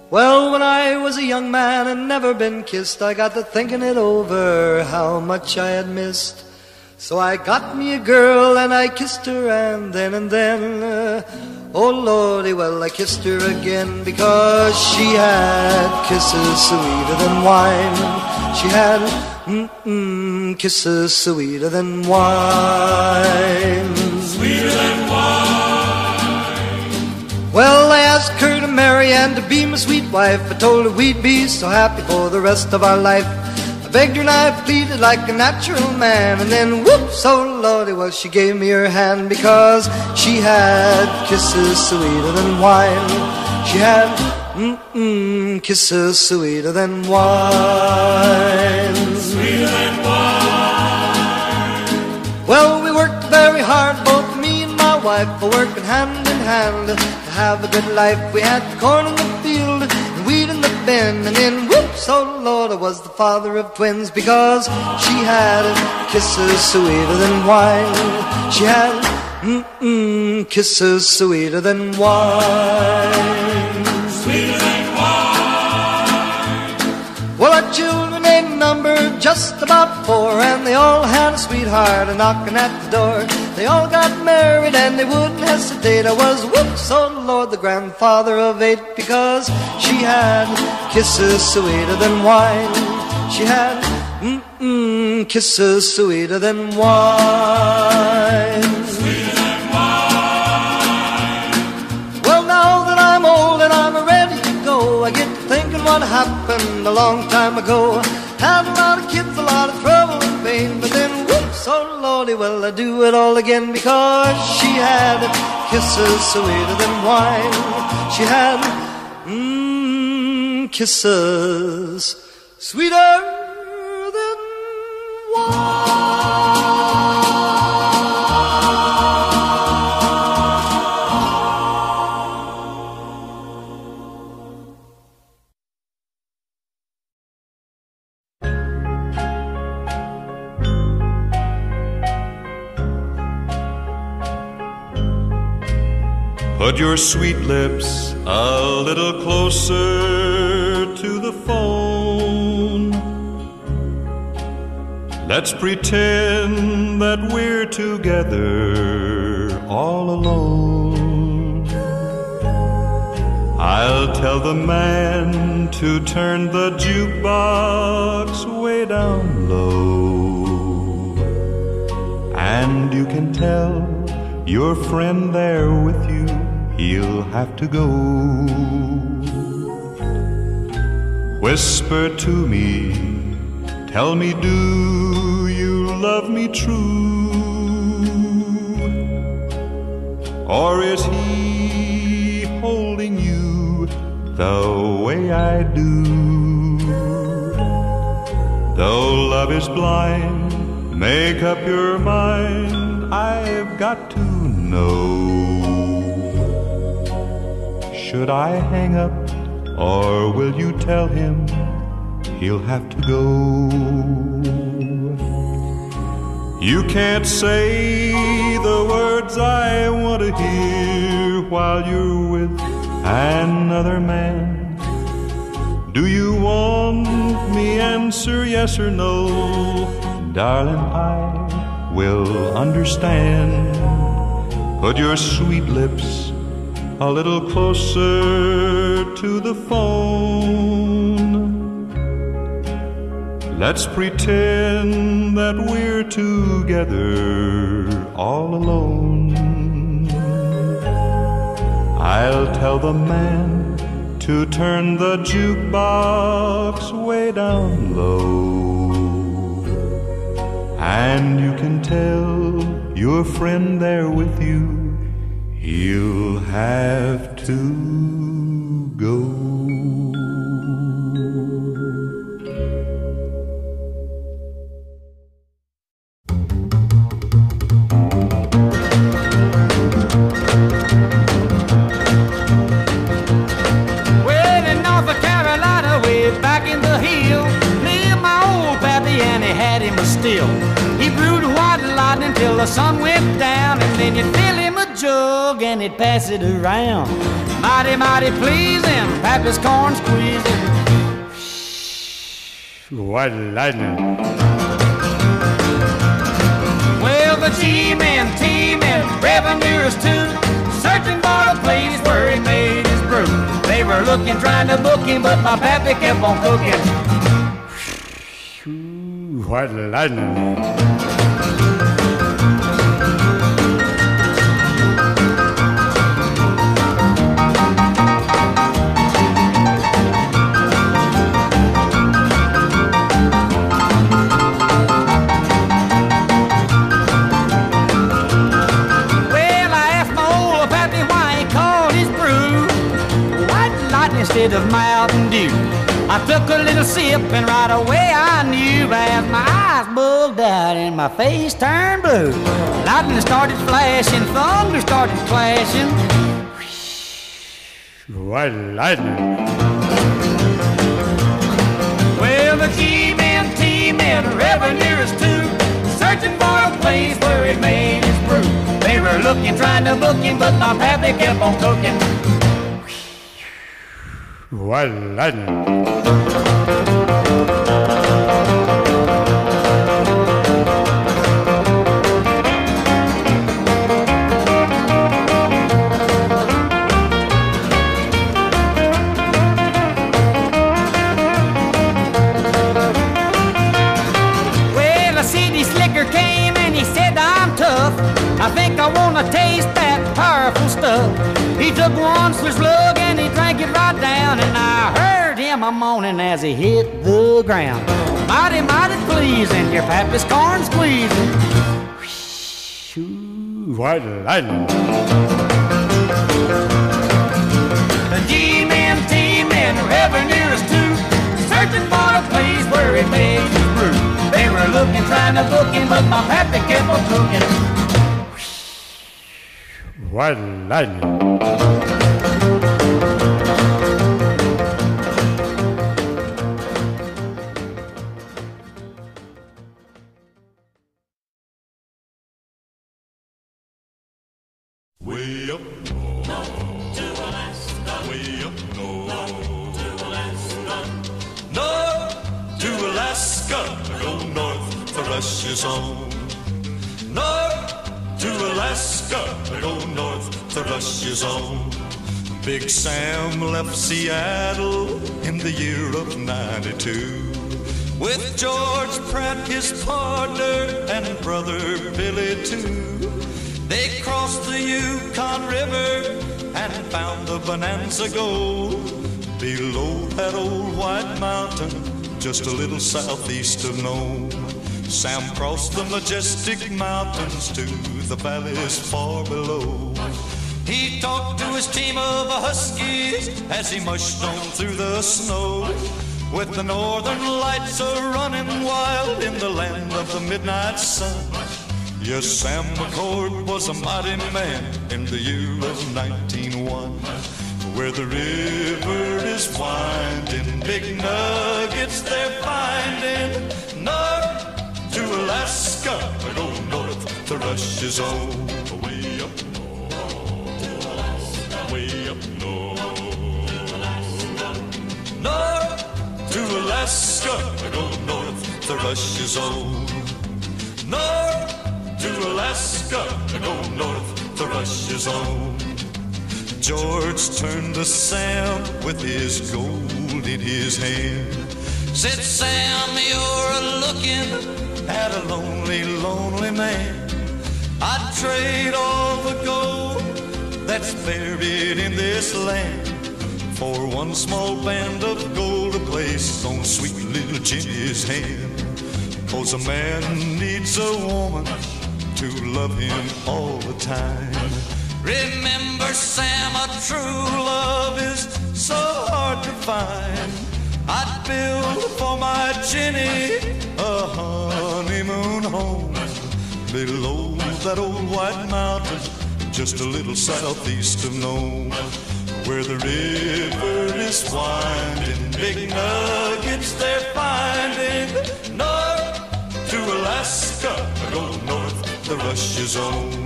Well, when I was a young man and never been kissed, I got to thinking it over, how much I had missed So I got me a girl and I kissed her and then, oh Lordy, well I kissed her again because she had kisses sweeter than wine. She had kisses sweeter than wine. Sweeter than wine. Well, I asked her to marry and to be my sweet wife. I told her we'd be so happy for the rest of our life. I begged her and I pleaded like a natural man. And then whoops, oh Lordy, well she gave me her hand because she had kisses sweeter than wine. She had kisses sweeter than wine. Sweeter than wine. Well, we worked very hard, both me and my wife, for working hand in hand to have a good life. We had corn in the field and wheat in the bin, and then whoops, oh Lord, I was the father of twins because she had kisses sweeter than wine. She had kisses sweeter than wine. Sweeter than wine. Well, our children ain't numbered just about 4, and they all had a sweetheart a-knocking at the door. They all got married and they wouldn't hesitate. I was, whoops, oh Lord, the grandfather of 8 because she had kisses sweeter than wine. She had kisses sweeter than wine. Sweeter than wine. Well, now that I'm old and I'm ready to go, I get to thinking what happened a long time ago. Had a lot of kids, a lot of trouble and pain, but then whoops, oh Lordy, well I do it all again because she had kisses sweeter than wine. She had kisses sweeter than wine. Put your sweet lips a little closer to the phone. Let's pretend that we're together all alone. I'll tell the man to turn the jukebox way down low, and you can tell your friend there with you, he'll have to go. Whisper to me, tell me, do you love me true? Or is he holding you the way I do? Though love is blind, make up your mind, I've got to know. Should I hang up, or will you tell him he'll have to go? You can't say the words I want to hear while you're with another man. Do you want me answer yes or no? Darling, I will understand. Put your sweet lips a little closer to the phone. Let's pretend that we're together all alone. I'll tell the man to turn the jukebox way down low, and you can tell your friend there with you, he'll have to go. Well, in North Carolina, way back in the hills, lived my old pappy and he had him a still. He brewed white lightning till the sun went down, and then you'd fill him a jug and he'd pass it around. Mighty, mighty pleasing, pappy's corn squeezing. White lightning. revenuers too, searching for a place where he made his brew. They were looking, trying to book him, but my pappy kept on cooking. White lightning. Instead of Mountain Dew, I took a little sip and right away I knew. As my eyes bugged out and my face turned blue, lightning started flashing, thunder started clashing. White lightning. Well, the G-men, T-men, revenuers too, searching for a place where he made his brew. They were looking, trying to book him, but my pappy kept on cooking. White lightning. Well, a city slicker came and he said, I'm tough. I think I want to taste that powerful stuff. He took one slug and he drank it right down, and I heard him a moaning as he hit the ground. Mighty, mighty pleasing, your pappy's corn squeezing. White lightning. The G-men, T-men, revenuers too, searching for a place where he made his brew. They were looking, trying to book him, but my pappy kept on cooking. White lightning. Way up north to Alaska. Way up north to Alaska. North to Alaska. Go north, the rush is on. North to Alaska. Go north, the rush is on. Big Sam left Seattle in the year of '92 with George Pratt, his partner, and brother Billy too. They crossed the Yukon River and found the Bonanza Gold below that old white mountain, just a little southeast of Nome. Sam crossed the majestic mountains to the valleys far below. He talked to his team of huskies as he mushed on through the snow, with the northern lights a-running wild in the land of the midnight sun. Yes, Sam McCord was a mighty man in the year of 1901, where the river is winding, big nuggets they're finding. North to Alaska, go north, the rush is on. Way up north to Alaska, way up north to Alaska. North to Alaska, go north, the rush is on. North to Alaska, go north, the rush is on. George turned to Sam with his gold in his hand. Said, Sam, you're looking at a lonely, lonely man. I'd trade all the gold that's buried in this land for one small band of gold to place on sweet little Jenny's hand. 'Cause a man needs a woman to love him all the time. Remember, Sam, a true love is so hard to find. I'd build for my Jenny a honeymoon home below that old white mountain, just a little southeast of Nome, where the river is winding, big nuggets they're finding. North to Alaska, go north, the rush is on.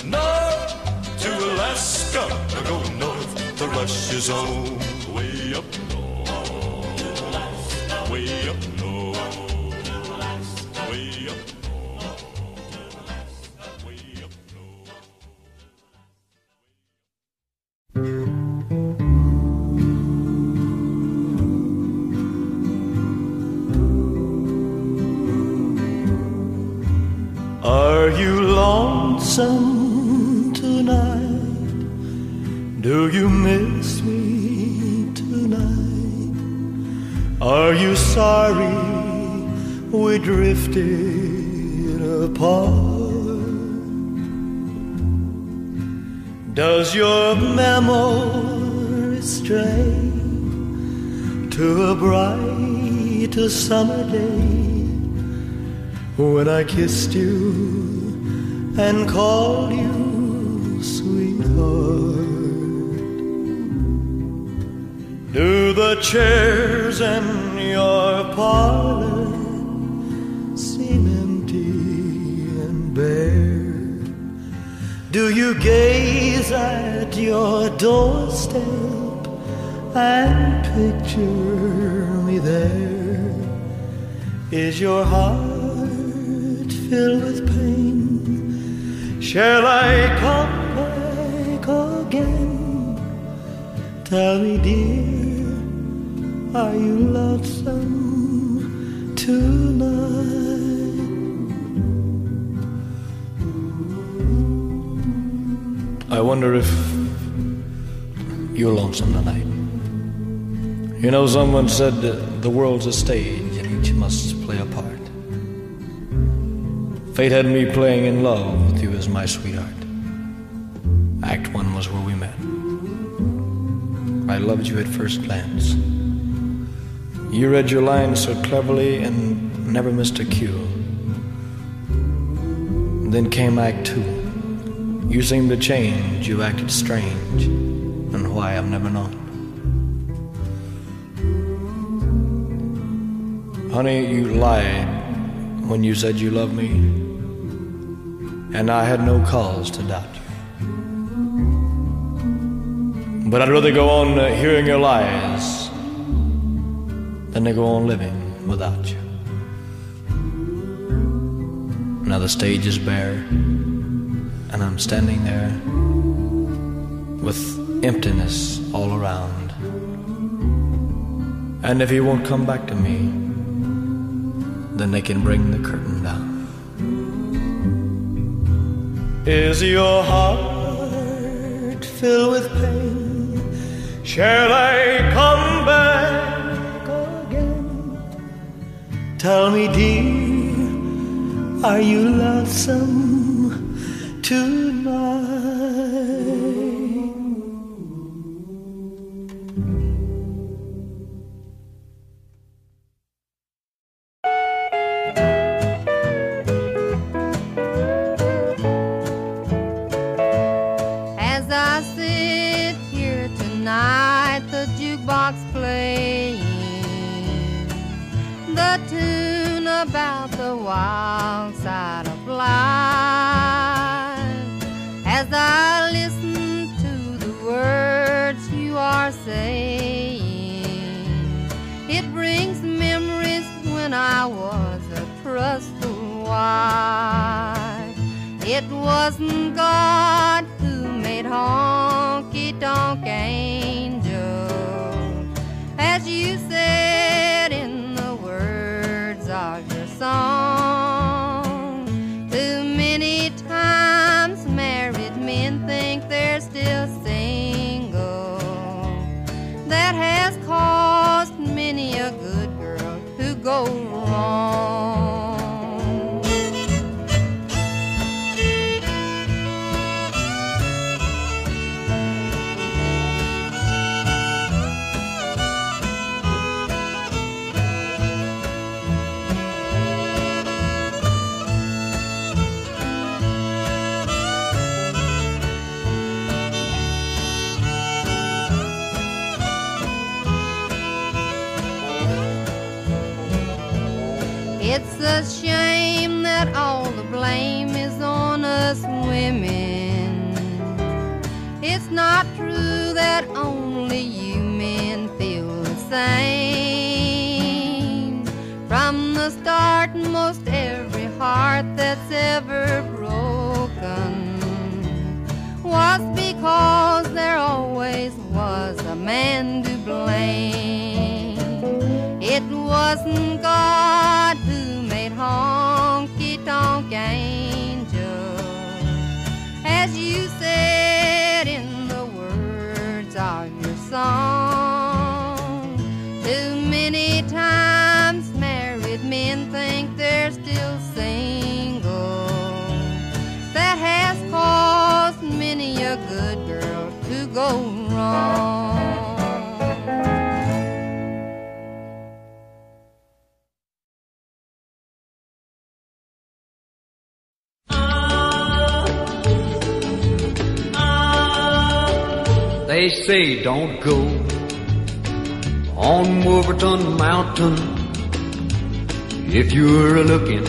North to Alaska, go north, the rush is on. Way up north to Alaska, way up north to Alaska, way up north to Alaska, way up north. lonesome tonight? Do you miss me tonight? Are you sorry we drifted apart? Does your memory stray to a bright summer day when I kissed you and called you sweetheart? Do the chairs in your parlor seem empty and bare? Do you gaze at your doorstep and picture me there? Is your heart filled with pain? Shall I come back again? Tell me, dear, are you lonesome tonight? I wonder if you're lonesome tonight. You know, someone said the world's a stage and each must play a part. Fate had me playing in love with you as my sweetheart. Act one was where we met. I loved you at first glance. You read your lines so cleverly and never missed a cue. Then came Act two. You seemed to change, you acted strange, and why I've never known. Honey, you lied when you said you loved me, and I had no cause to doubt you. But I'd rather go on hearing your lies than to go on living without you. Now the stage is bare, and I'm standing there with emptiness all around. And if you won't come back to me, then they can bring the curtain down. Is your heart filled with pain? Shall I come back again? Tell me, dear, are you lonesome tonight? As I sit here tonight, the jukebox playing the tune about the wild side of life. As I listen to the words you are saying, it brings memories when I was a trustful wife. It wasn't God who made honky-tonk angels, as you said in the words of your song. Too many times married men think they're still single. That has caused many a good girl to go wrong. It's a shame that all the blame is on us women. It's not true that only you men feel the same. From the start, most every heart that's ever broken was because there always was a man to blame. It wasn't God who made honky-tonk angels, They say don't go on Wolverton Mountain if you're looking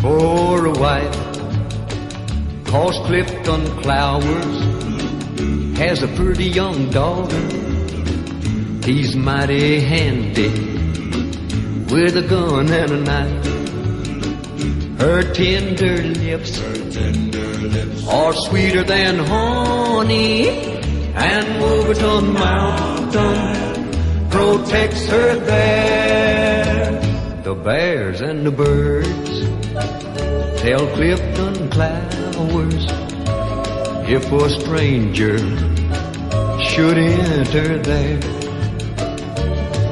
for a wife, 'cause Clifton Clowers has a pretty young daughter. He's mighty handy with a gun and a knife. Her tender lips are sweeter than honey, and Wolverton Mountain protects her there. The bears and the birds tell Clifton Clowers if a stranger should enter there.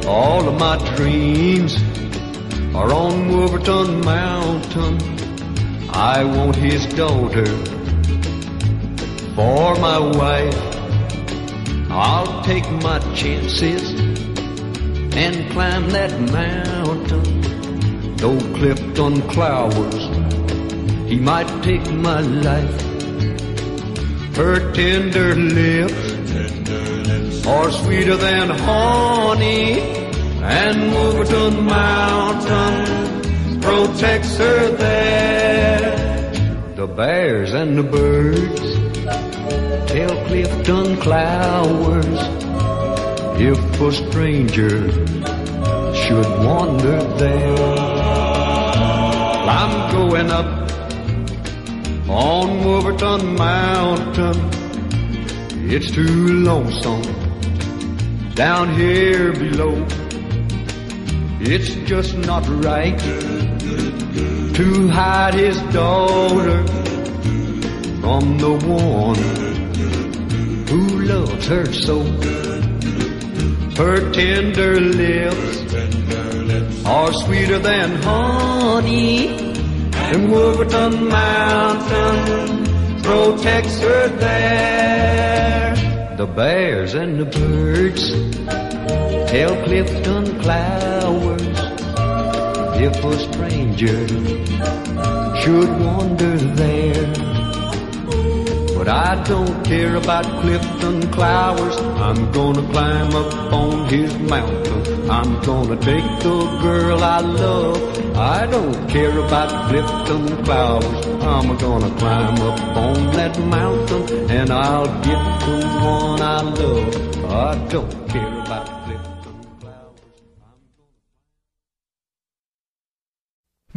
All of my dreams are on Wolverton Mountain. I want his daughter for my wife. I'll take my chances and climb that mountain. Though Clifton Clowers, he might take my life. Her tender lips are sweeter than honey, and Wolverton Mountain protects her there. The bears and the birds tell Clifton Clowers if a stranger should wander there. I'm going up on Wolverton Mountain. It's too lonesome down here below. It's just not right to hide his daughter from the one who loves her so. Her tender lips are sweeter than honey, and Wolverton Mountain protects her there. The bears and the birds tell Clifton Clowers if a stranger should wander there. But I don't care about Clifton Clowers. I'm gonna climb up on his mountain. I'm gonna take the girl I love. I don't care about Clifton Clowers. I'm gonna climb up on that mountain, and I'll get the one I love. I don't care about Clifton Clowers.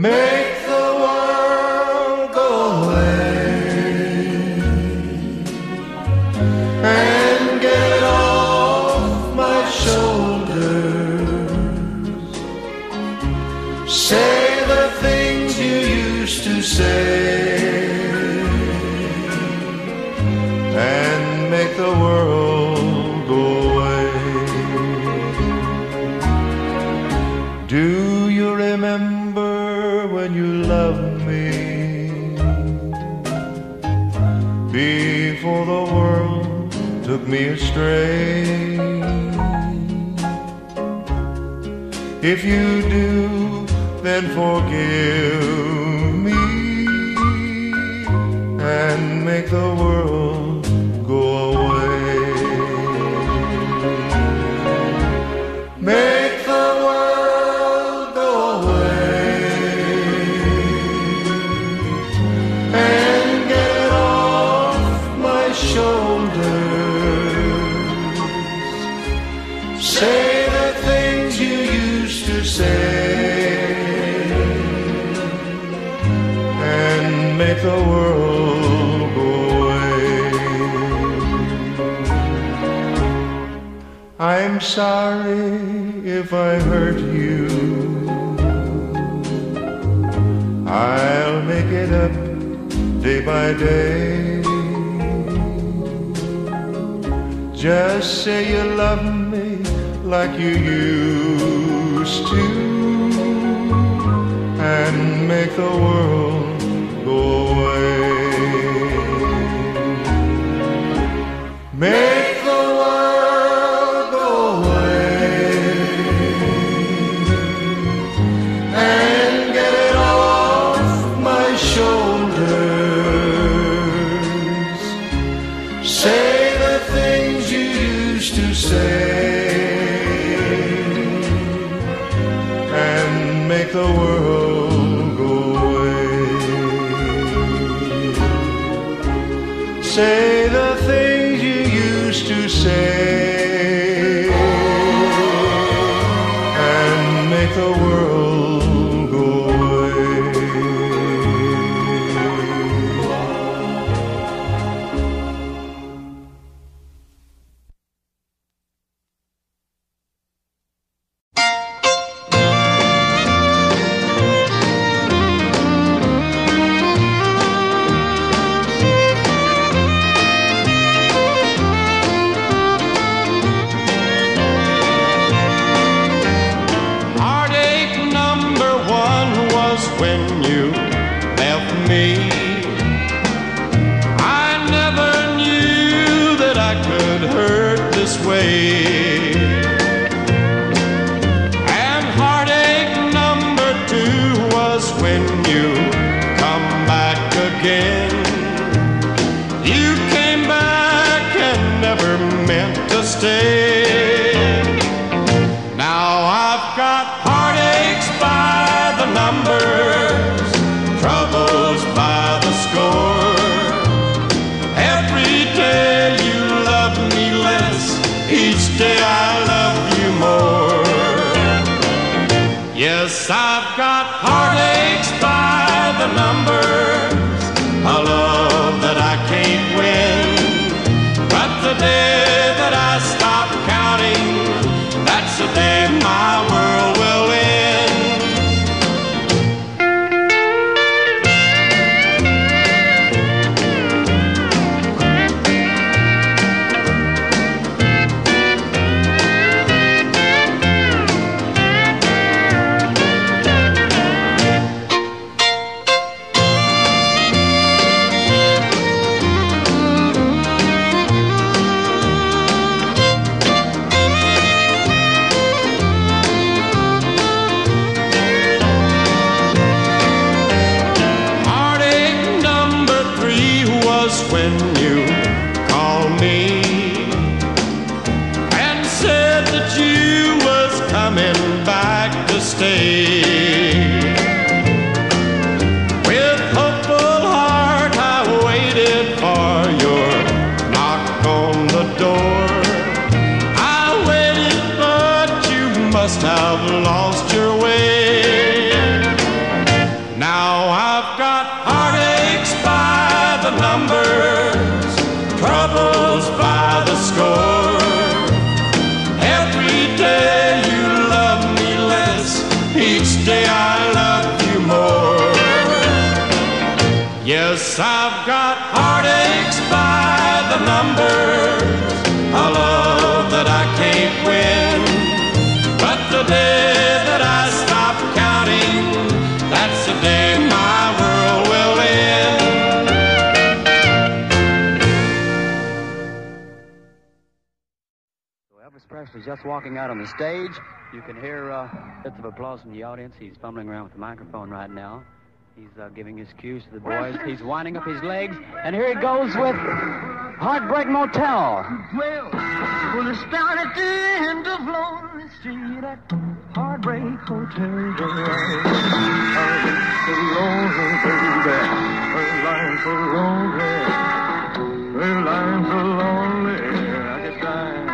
Make the world go away and get off my shoulders. Say the things you used to say and make the world go away. Do you remember when you loved me before the world took me astray? If you do, then forgive me and make the world go away. Make the world go away and get off my shoulders. Say the things you used to say and make the world go away. I'm sorry if I hurt you. I'll make it up day by day. Just say you love me like you used to, and make the world go away. Make the world go away and get it off my shoulders. Say make the world go away. Say the things you used to say and make the world go away. Just walking out on the stage. You can hear bits of applause from the audience. He's fumbling around with the microphone right now. He's giving his cues to the boys. He's winding up his legs. And here he goes with Heartbreak Motel. Well, we'll start at the end of Lonely Street at Heartbreak Hotel. So lonely, baby. I'm so lonely. Well, I'm so lonely. I get tired.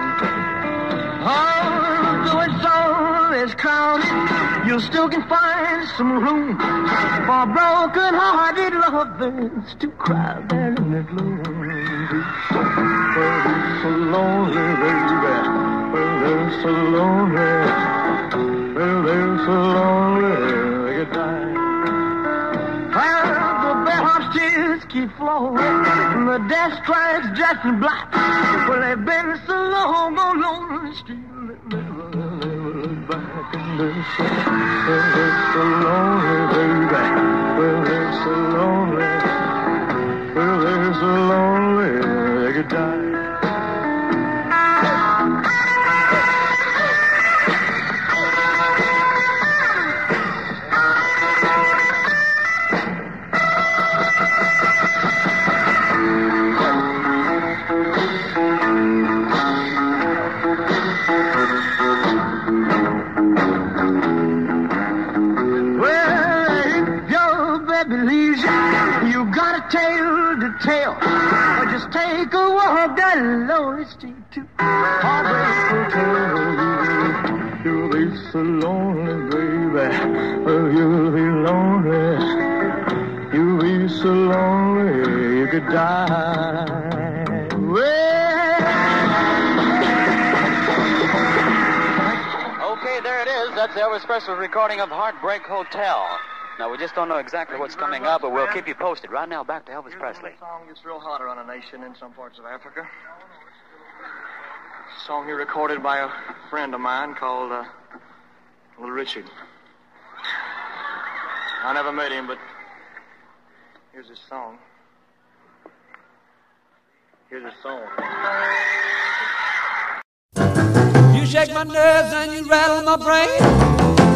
Although it's all is crowded, you still can find some room for broken-hearted lovers to cry there in the gloom. Well, they're so lonely, baby. Well, they're so lonely. Well, they're so lonely, they get tired. Well, the bellhop's tears keep flowing, and the desk clerk's dressed in black. Well, they've been so long on lonely street, never look back. And they're so lonely, baby. Well, they're so lonely. Well, they're so lonely, they could die. tale to tell. Or just take a walk down the lonely street to Heartbreak Hotel. You'll be so lonely, baby. Oh, you'll be lonely. You'll be so lonely you could die. Okay, there it is. That's Elvis Presley's recording of Heartbreak Hotel. Now, we just don't know exactly what's coming up, but we'll keep you posted. Right now, back to Elvis Presley. The song gets real hot around the nation in some parts of Africa. A song here recorded by a friend of mine called Little Richard. I never met him, but here's his song. Here's his song. You shake my nerves and you rattle my brain.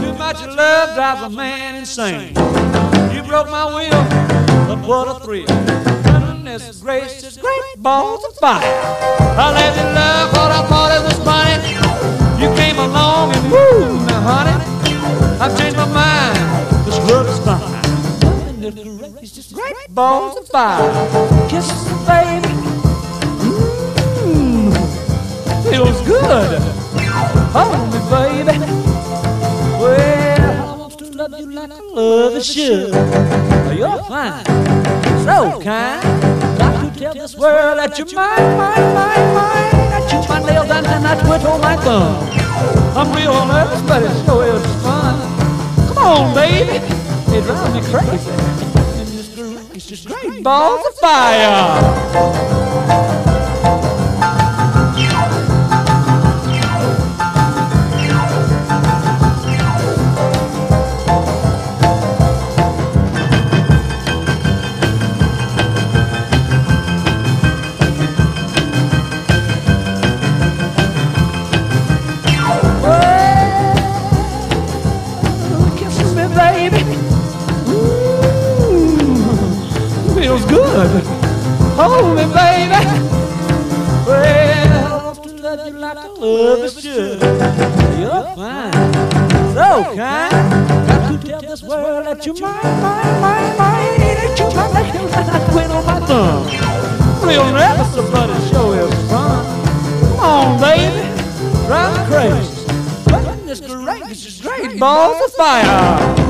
Too much love drives a man insane. You broke my will, but what a thrill. Goodness gracious, great balls of fire. I let you love what I thought it was funny. You came along and woo, now honey, I've changed my mind. This love is fine. Goodness gracious, great balls of fire. Kisses, baby. Feels good. Hold me, baby. Well, I want to love you like I love you should. You're fine, so kind. Got to tell this world that you're mine, mine, mine, mine. I chew my nails and then I twiddle my thumb. I'm real nervous, but it sure is fun. Come on, baby, it drives me crazy. And it's just great balls of fire. Good. Hold me, baby. Well, I want to love you like I love you should. You're fine, so kind. Got to tell this world that you're mine, mine, mine, mine. That you're my nails and I twin on my thumb. Real nervous, but it sure is fun. Come on, baby, drive me crazy. Goodness gracious, great balls of fire.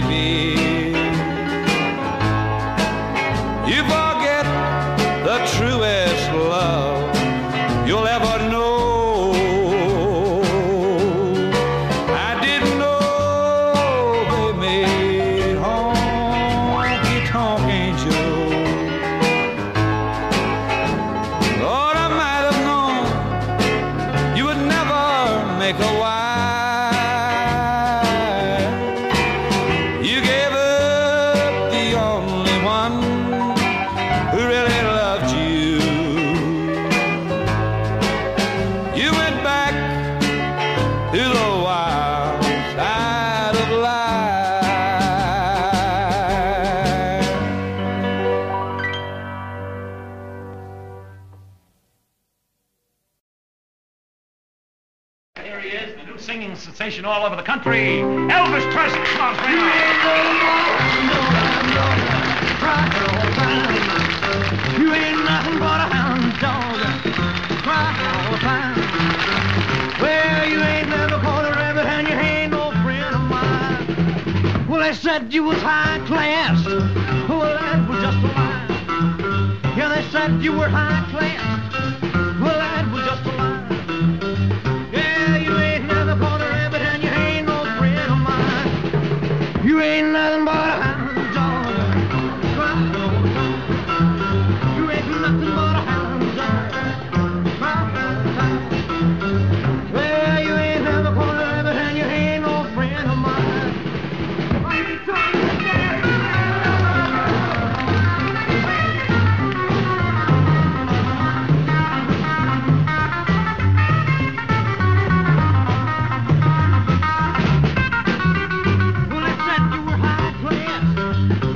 baby. You forget the truest love you'll ever know. I didn't know they made honky-tonk angels. Lord, I might have known you would never make a wife. You gave up the only one who really loved you. You went back to the wild side of life. Here he is, the new singing sensation all over the country, Elvis Presley. Come on, bring him on. You ain't nothing but a hound dog, cry all the time. Well, you ain't never caught a rabbit and you ain't no friend of mine. Well, they said you was high class. Well, that was just a lie. Yeah, they said you were high class. Well, that was just a lie. Yeah, you ain't never caught a rabbit and you ain't no friend of mine. You ain't nothing but a hound dog, cry all the time. You ain't nothing but a hound dog, cry all the time. Well, you ain't never caught a rabbit and you ain't no friend of mine. Why you talking like that? Well, they said you were high class.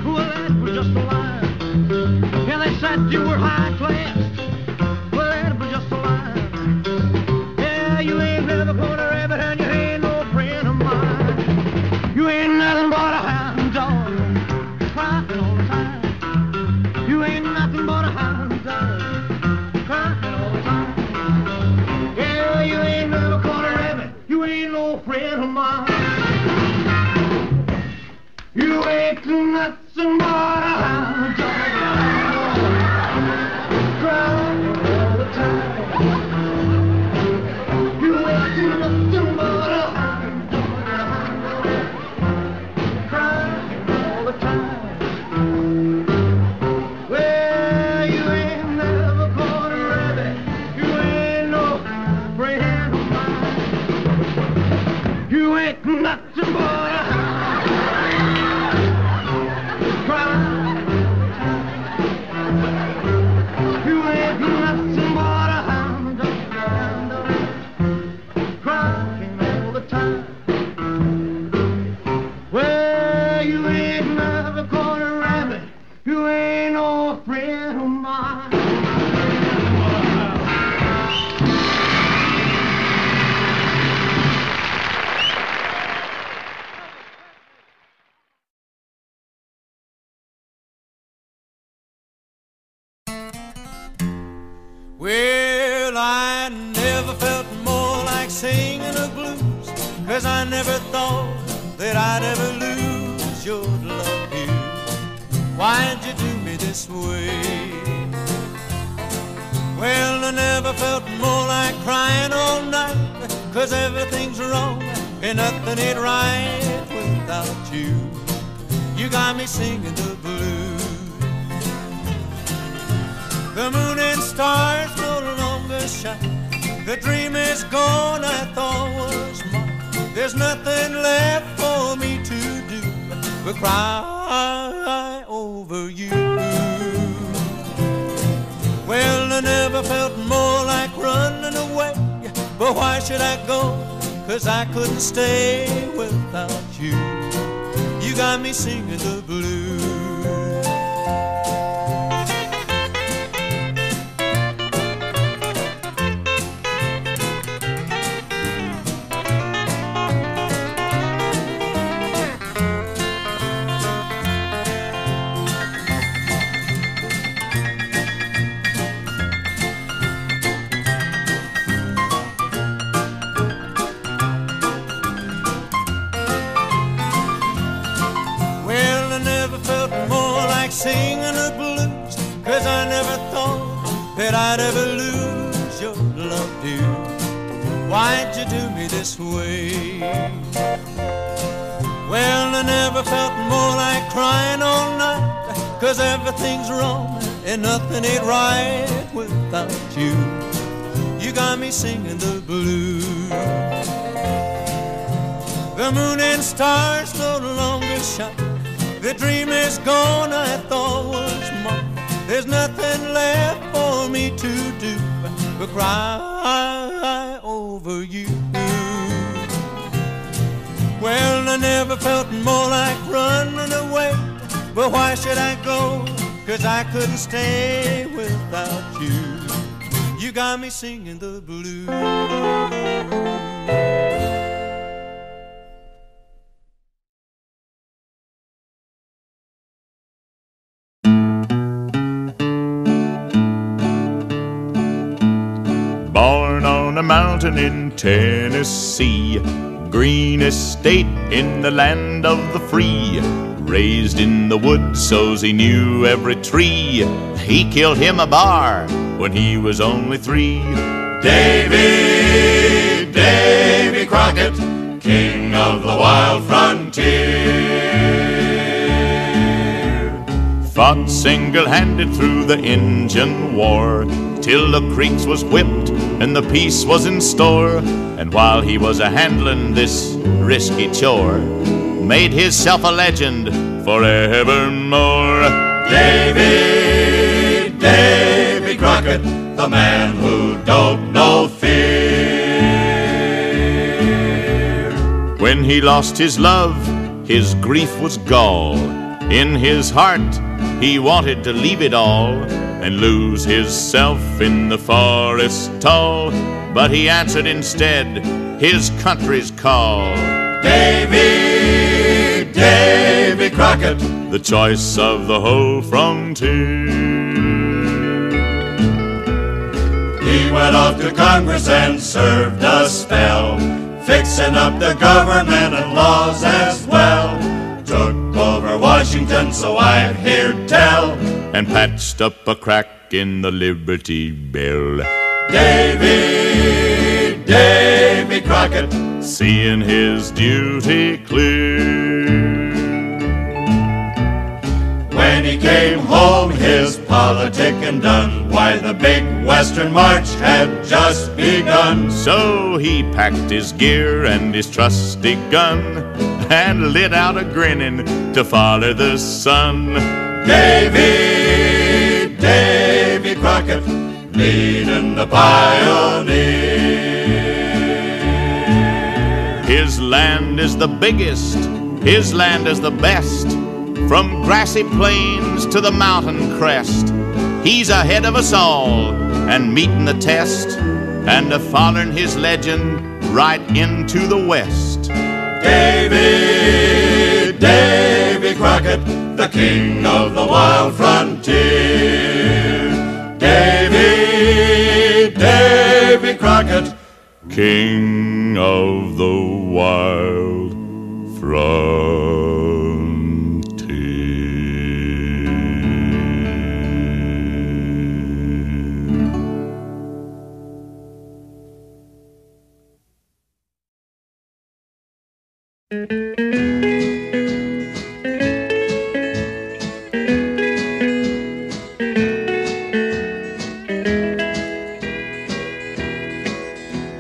Well, that was just a lie. Yeah, they said you were high class. Well, that was just a lie. Yeah, you ain't never caught a rabbit and you ain't no friend of mine. You ain't nothing but a hound dog, crying all the time. You ain't nothing but a hound dog, crying all the time. Yeah, you ain't never caught a rabbit. You ain't no friend of mine. You ain't nothing but a hound dog, crying all the time. You ain't nothing but a hound dog, crying all the time. Well, you ain't never caught a rabbit. You ain't no friend of mine. You ain't nothing but a you ain't nothing but a hound dog, crying all the time. Well, you ain't never caught a rabbit. You ain't no friend of mine. Well, I never felt more like singing the blues, 'cause I never thought that I'd ever lose your love, you. Why'd you do me this way? Well, I never felt more like crying all night, 'cause everything's wrong and nothing ain't right without you. You got me singing the blues. The moon and stars no longer shine. The dream is gone I thought was mine. There's nothing left for me to do but cry over you. Well, I never felt more like running away, but why should I go? 'Cause I couldn't stay without you. You got me singing the blues. I'd ever lose your love, dear. Why'd you do me this way? Well, I never felt more like crying all night, 'cause everything's wrong and nothing ain't right without you. You got me singing the blues. The moon and stars no longer shine. The dream is gone I thought was mine. There's nothing left for me to do but cry over you. Well, I never felt more like running away, but why should I go? 'Cause I couldn't stay without you. You got me singing the blues. Born on a mountain in Tennessee, greenest state in the land of the free. Raised in the woods so's he knew every tree. He killed him a bar when he was only 3. Davy Crockett, king of the wild frontier. Fought single-handed through the Injun War, till the creeks was whipped and the peace was in store. And while he was a-handlin' this risky chore, made himself a legend forevermore. Davy Crockett, the man who don't know fear. When he lost his love, his grief was gall. In his heart, he wanted to leave it all and lose himself in the forest tall. But he answered instead his country's call. Davy Crockett, the choice of the whole frontier. He went off to Congress and served a spell, fixing up the government and laws as well. Took over Washington, so I've heard tell, and patched up a crack in the Liberty Bell. Davy Crockett, seeing his duty clear. When he came home, his politicking done, why, the big Western March had just begun. So he packed his gear and his trusty gun, and lit out a grinning to follow the sun. Davy Crockett, leading the pioneer. His land is the biggest, his land is the best, from grassy plains to the mountain crest. He's ahead of us all and meeting the test, and a-following his legend right into the west. Davy Crockett, the king of the wild frontier. Davy Crockett, king of the wild frontier.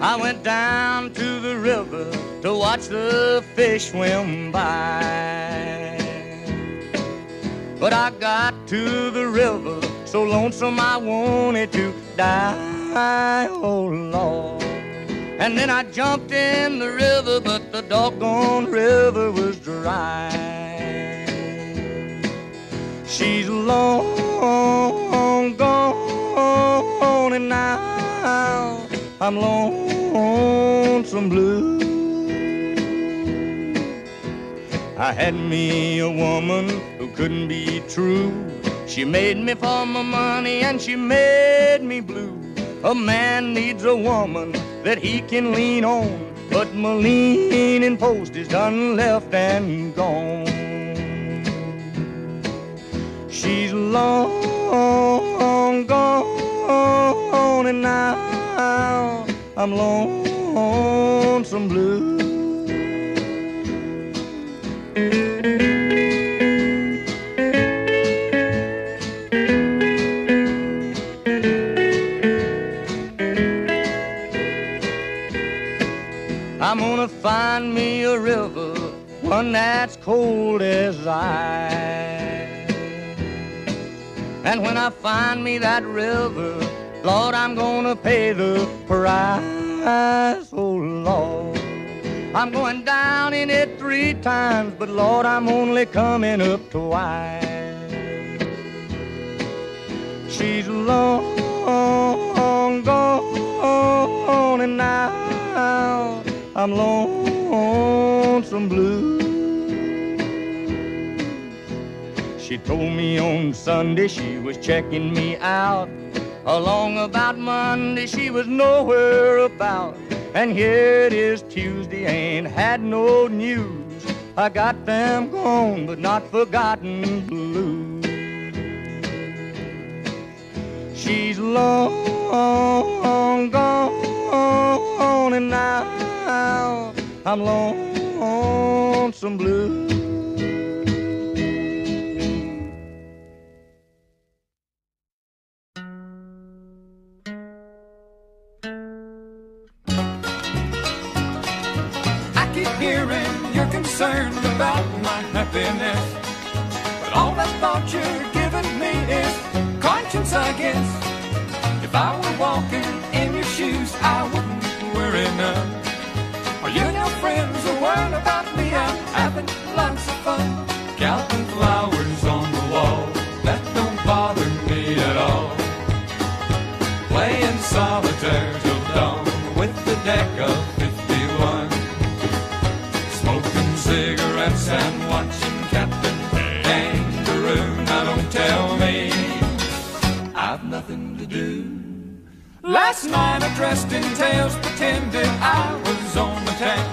I went down to the river to watch the fish swim by. But I got to the river so lonesome I wanted to die, oh Lord. And then I jumped in the river, but the doggone river was dry. She's long gone, and now I'm lonesome blue. I had me a woman who couldn't be true. She made me for my money and she made me blue. A man needs a woman that he can lean on, but my leaning post is done left and gone. She's long gone, and now I'm lonesome blue. I'm gonna find me a river, one that's cold as ice. And when I find me that river, Lord, I'm gonna pay the price. Oh, Lord, I'm going down in it 3 times, but Lord, I'm only coming up twice. She's long gone, and now I'm lonesome blue. She told me on Sunday she was checking me out. Along about Monday she was nowhere about. And here it is Tuesday, ain't had no news. I got them gone but not forgotten blues. She's long gone, and now I'm lonesome blue. I keep hearing you're concerned about my happiness, but all that thought you're giving me is conscience, I guess. If I were walking in your shoes, I wouldn't worry none. Are you and your friends are worrying about me? I'm having lots of fun. Counting flowers on the wall, that don't bother me at all. Playing solitaire till dawn with the deck of 51. Smoking cigarettes and watching Captain Kangaroo. Now don't tell me I've nothing to do. Last night I dressed in tails, pretended I was on the town.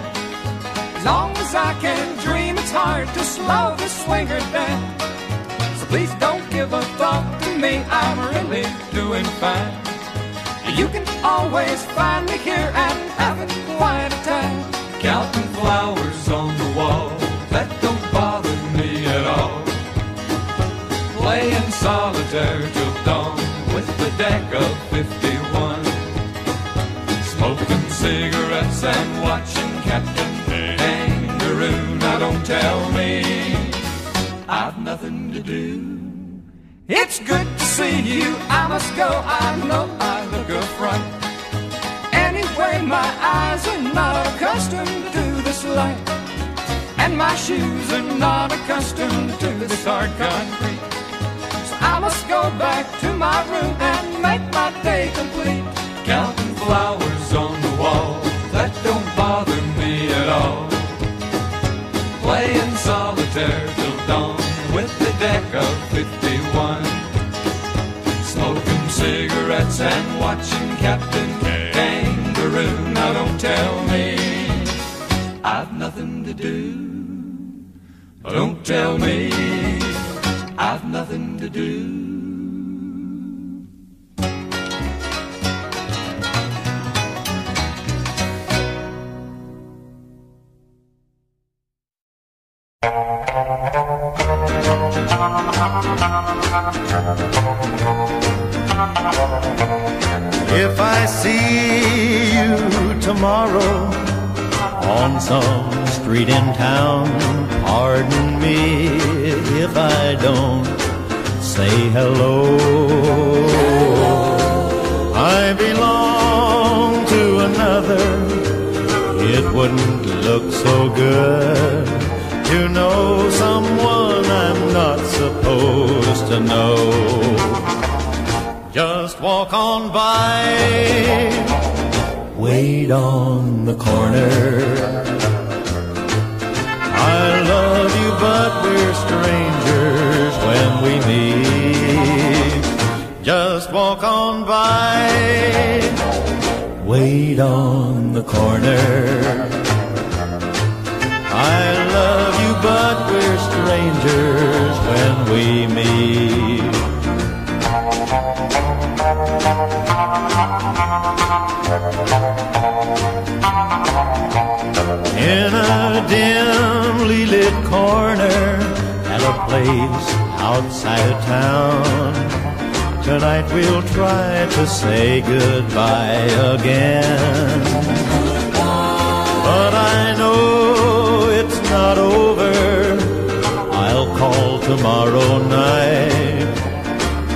As long as I can dream, it's hard to slow the swinger down. So please don't give a thought to me, I'm really doing fine. You can always find me here and having quite a time. Counting flowers on the wall, that don't bother me at all. Playing solitaire till dawn with the deck of 51. Smoking cigarettes and watching Captain Kangaroo. Now don't tell me I've nothing to do. It's good to see you, I must go, I know I look a front. Anyway, my eyes are not accustomed to this light, and my shoes are not accustomed to this hard concrete. So I must go back to my room and make my day complete. Counting flowers on the wall, that don't bother me at all. Playing solitaire till dawn with the deck of 51. Smoking cigarettes and watching Captain Kangaroo. Now don't tell me I've nothing to do. Don't tell me I've nothing to do. If I see you tomorrow on some street in town, pardon me if I don't say hello. I belong to another. It wouldn't look so good to know someone I'm not supposed to know. Just walk on by, wait on the corner. I love you, but we're strangers when we meet. Just walk on by, wait on the corner. I love you, but we're strangers when we meet. In a dimly lit corner at a place outside of town, tonight we'll try to say goodbye again. But I know it's not over. I'll call tomorrow night.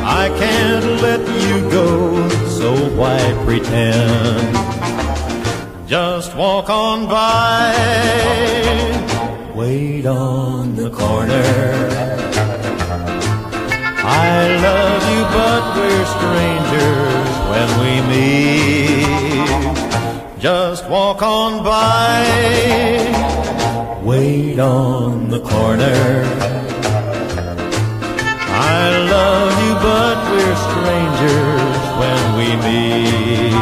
I can't let you go, so why pretend? Just walk on by, wait on the corner. I love you, but we're strangers when we meet. Just walk on by, wait on the corner. I love you, but we're strangers when we meet.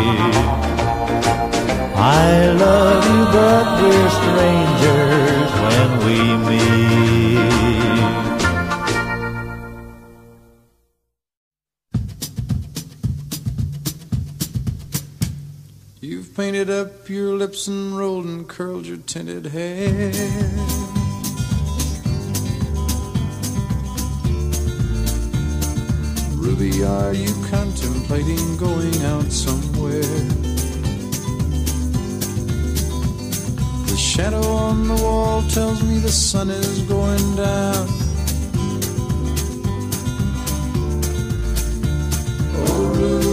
I love you, but we're strangers when we meet. You've painted up your lips and rolled and curled your tinted hair. Ruby, are you contemplating going out somewhere? The shadow on the wall tells me the sun is going down. Oh, Ruby,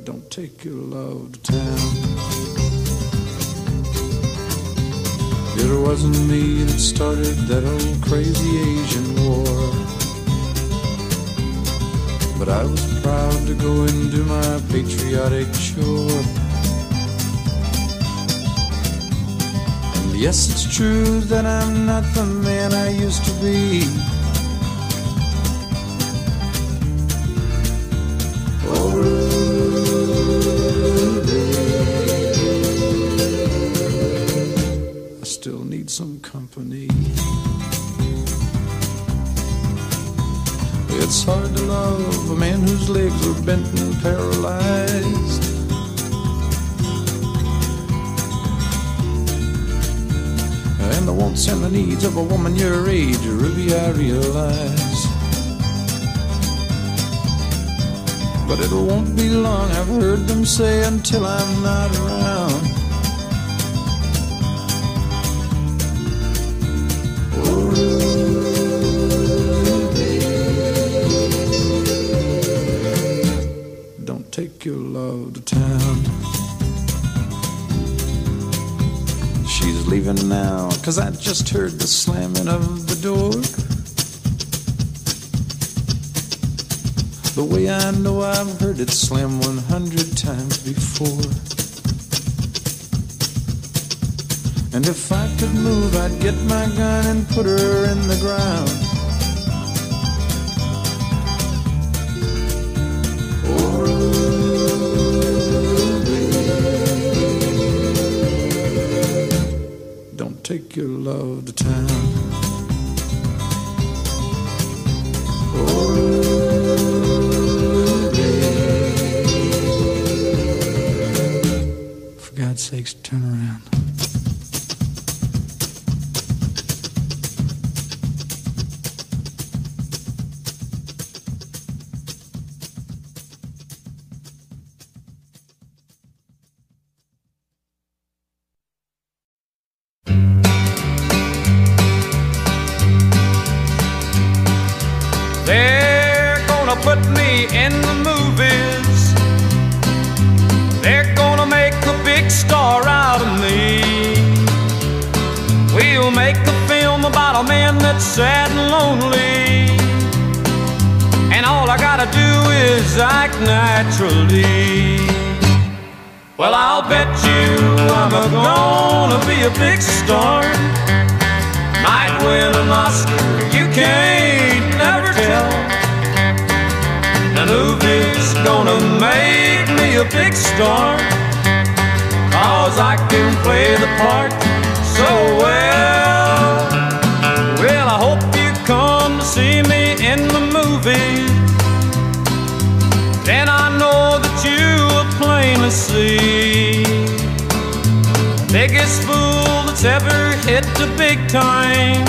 don't take your love to town. It wasn't me that started that old crazy Asian war, but I was proud to go and do my patriotic chore. And yes, it's true that I'm not the man I used to be. Oh, Ruby, I still need some company. It's hard to love a man whose legs are bent and paralyzed. And the wants and the needs of a woman your age, Ruby, I realize. But it won't be long, I've heard them say, until I'm not around. Oh, take your love to town. She's leaving now, 'cause I just heard the slamming of the door. The way I know I've heard it slam 100 times before. And if I could move, I'd get my gun and put her in the ground. Take your love to town. Oh, for God's sakes, turn around. Put me in the movies. They're gonna make a big star out of me. We'll make a film about a man that's sad and lonely, and all I gotta do is act naturally. Well, I'll bet you I'm gonna be a big star. Might win an Oscar, you can't never tell. The movie's gonna make me a big star, 'cause I can play the part so well. Well, I hope you come to see me in the movies. then I know that you will plainly see the biggest fool that's ever hit the big time.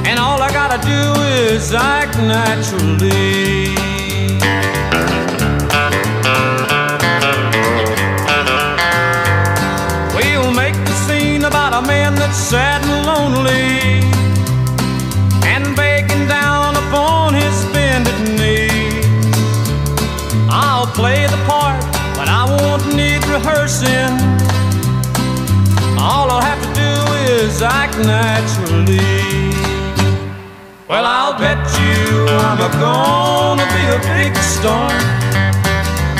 And all I gotta do is act naturally. We'll make the scene about a man that's sad and lonely and begging down upon his bended knees. I'll play the part, but I won't need rehearsing. All I'll have to do is act naturally. Well, I'll bet you I'm gonna be a big star.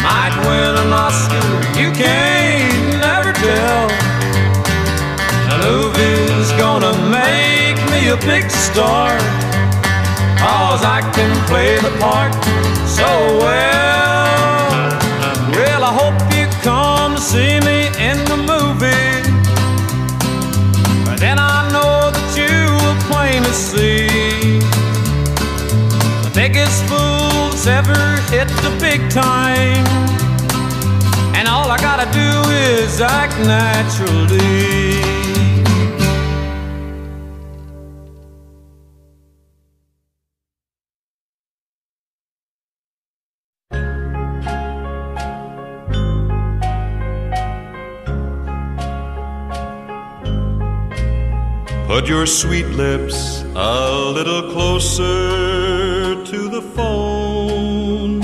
Might win an Oscar, you can't never tell. The movie's gonna make me a big star, 'cause I can play the part so well. Well, I hope you come to see me in the movie. Then I know that you will plainly see the biggest fool that's ever hit the big time. And all I gotta do is act naturally. Put your sweet lips a little closer to the phone.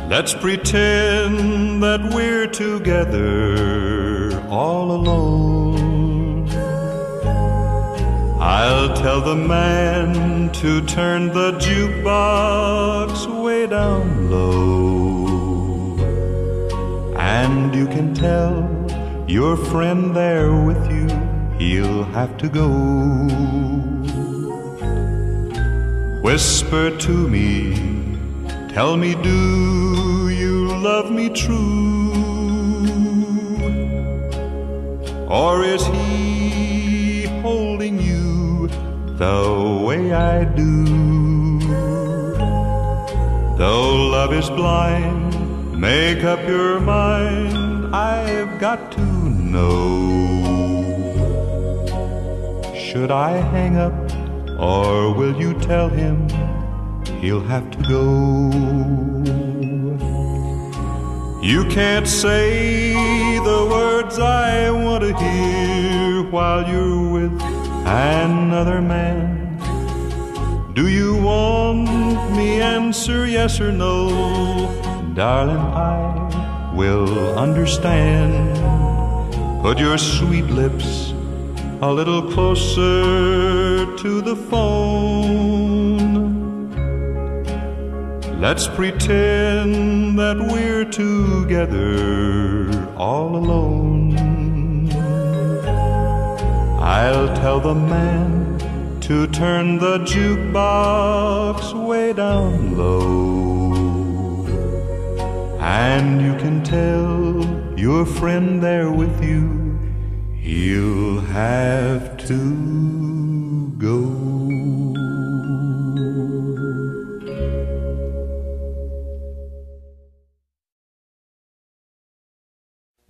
Let's pretend that we're together all alone. I'll tell the man to turn the jukebox way down low. And you can tell your friend there with you, he'll have to go. Whisper to me, tell me, do you love me true? Or is he holding you the way I do? Though love is blind, make up your mind, I've got to know. Should I hang up, or will you tell him he'll have to go? You can't say the words I want to hear while you're with another man. Do you want me answer yes or no? Darling, I will understand. Put your sweet lips a little closer to the phone. Let's pretend that we're together all alone. I'll tell the man to turn the jukebox way down low. And you can tell your friend there with you, he'll have to go.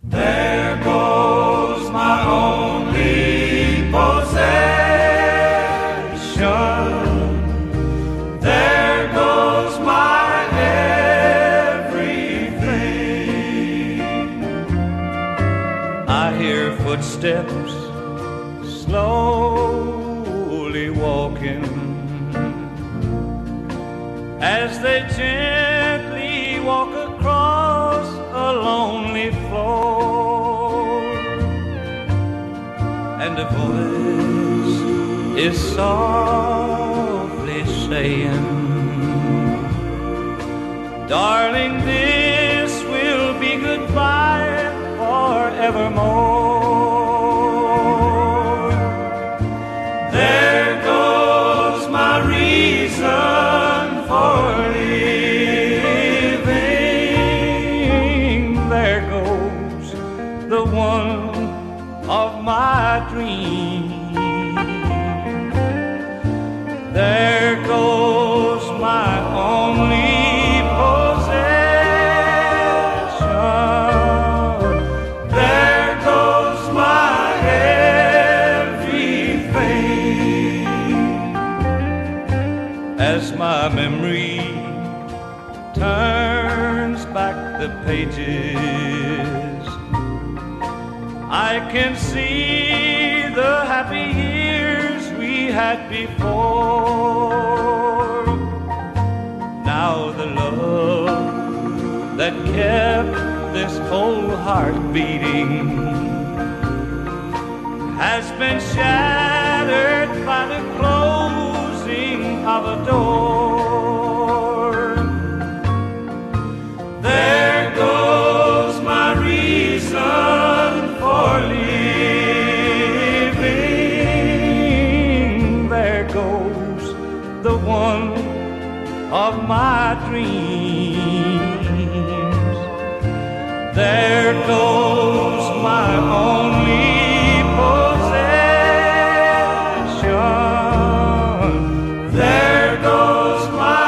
There goes my only possession. There goes my everything. I hear footsteps slowly walking as they gently walk across a lonely floor, and a voice is softly saying, darling, this will be goodbye forevermore. There goes my reason for living. There goes the one of my dreams. There goes my only turns back the pages, I can see the happy years we had before. Now the love that kept this whole heart beating has been shattered by the closing of a door. There goes my reason for living. There goes the one of my dreams. There goes my only possession. There goes my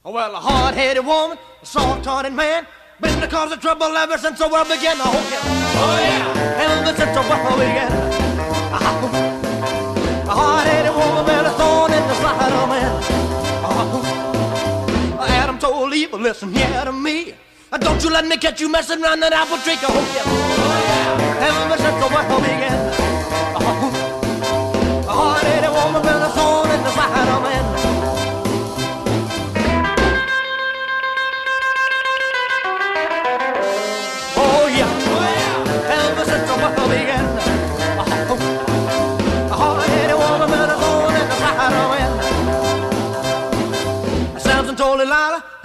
Well, a hard-headed woman, a soft-hearted man, been the cause of trouble ever since the world began. Oh yeah, ever since the world began. A hard-headed woman, been a thorn in the side of man. Adam told Eve, listen here to me. Don't you let me catch you messing around that apple tree. Oh yeah, ever since the world began. A hard-headed woman, been a thorn in the side of man.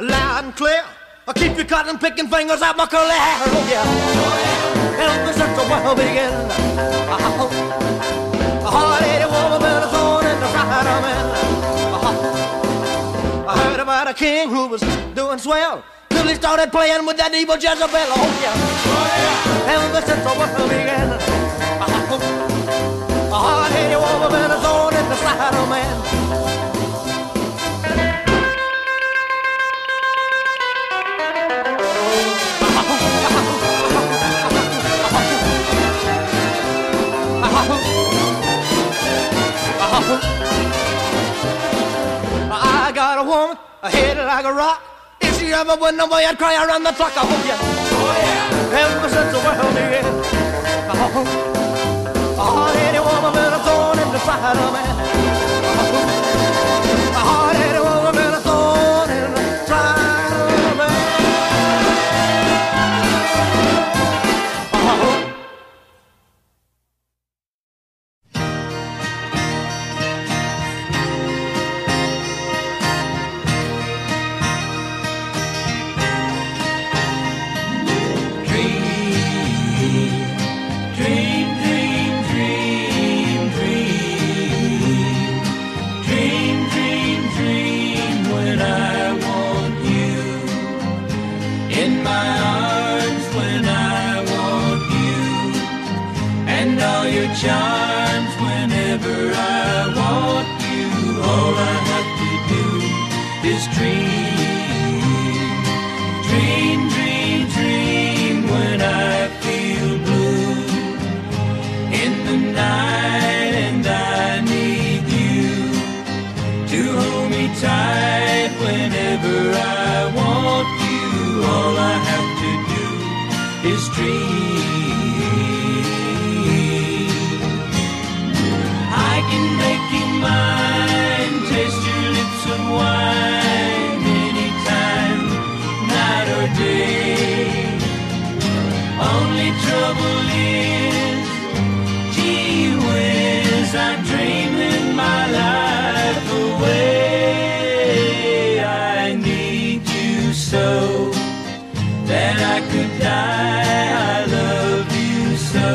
Loud and clear, I'll keep you cutting, picking fingers out my curly hair. Oh yeah, ever since the world began. A hard-headed woman been a thorn in the side of man. I heard about a king who was doing swell till he started playing with that evil Jezebel. Oh yeah, ever since the world began. A hard-headed woman been a thorn in the side of man. I got a woman, a head like a rock. If she ever went away, I'd cry around the clock. Oh yeah, ever since the world began. A hard-headed woman been a thorn in the side of man. A hard-headed woman been a thorn in the side of man. Charms whenever I want you. All I have to do is dream, dream, dream, dream. When I feel blue in the night and I need you to hold me tight whenever I want you. All I have to do is dream. Mine, taste your lips of wine anytime, night or day. Only trouble is, gee whiz, I'm dreaming my life away. I need you so that I could die. I love you so,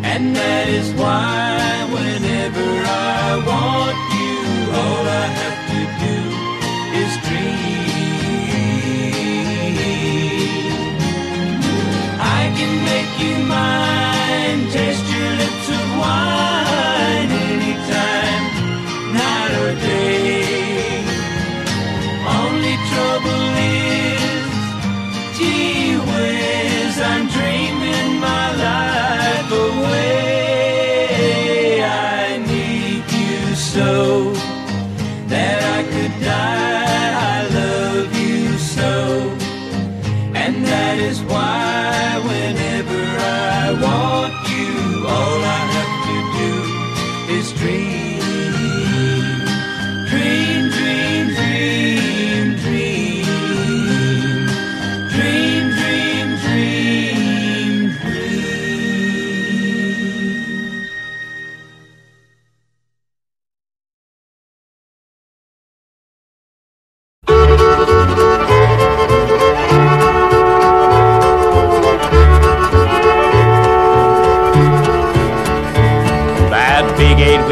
and that is why whenever I want you, all I have to do is dream. I can make you mine, taste your lips of wine anytime, night or day. Only trouble is, gee whiz, I'm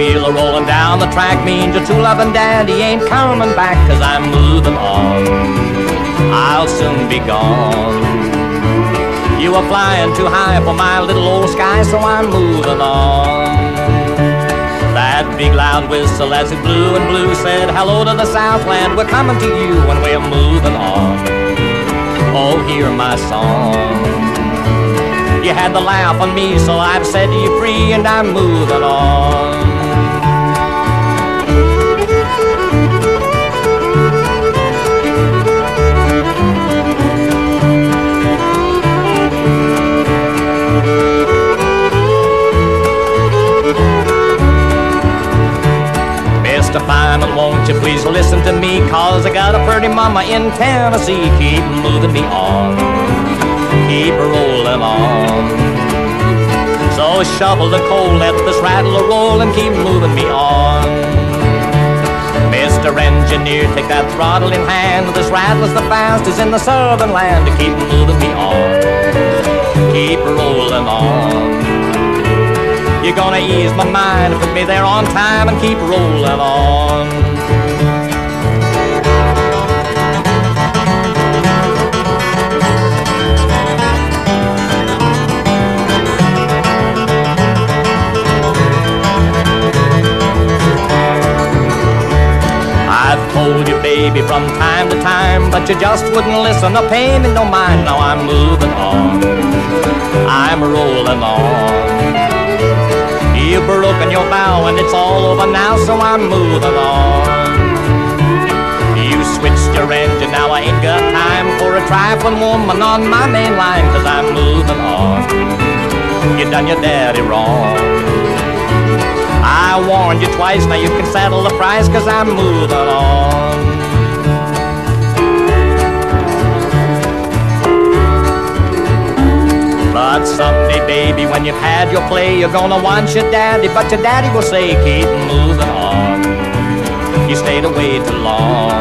wheel rolling down the track means your true loving daddy ain't coming back, 'cause I'm moving on. I'll soon be gone. You were flying too high for my little old sky, so I'm moving on. That big loud whistle as it blew and blew said, hello to the Southland, we're coming to you and we're moving on. Oh, hear my song. You had the laugh on me, so I've set you free and I'm moving on. Mr. Fireman, won't you please listen to me, 'cause I got a pretty mama in Tennessee. Keep moving me on, keep rolling on. So shovel the coal, let this rattle roll and keep moving me on. Mr. Engineer, take that throttle in hand. This rattle's the fastest in the southern land. Keep moving me on, keep rolling on. You're gonna ease my mind, put me there on time and keep rolling on. I've told you, baby, from time to time, but you just wouldn't listen or pay me no mind. Now I'm moving on, I'm rolling on. You've broken your vow and it's all over now, so I'm moving on. You switched your engine, now I ain't got time for a trifling woman on my main line, 'cause I'm moving on. You done your daddy wrong. I warned you twice, now you can settle the price, 'cause I'm moving on. But someday, baby, when you've had your play, you're gonna want your daddy, but your daddy will say, keep moving on. You stayed away too long.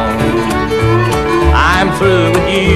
I'm through with you,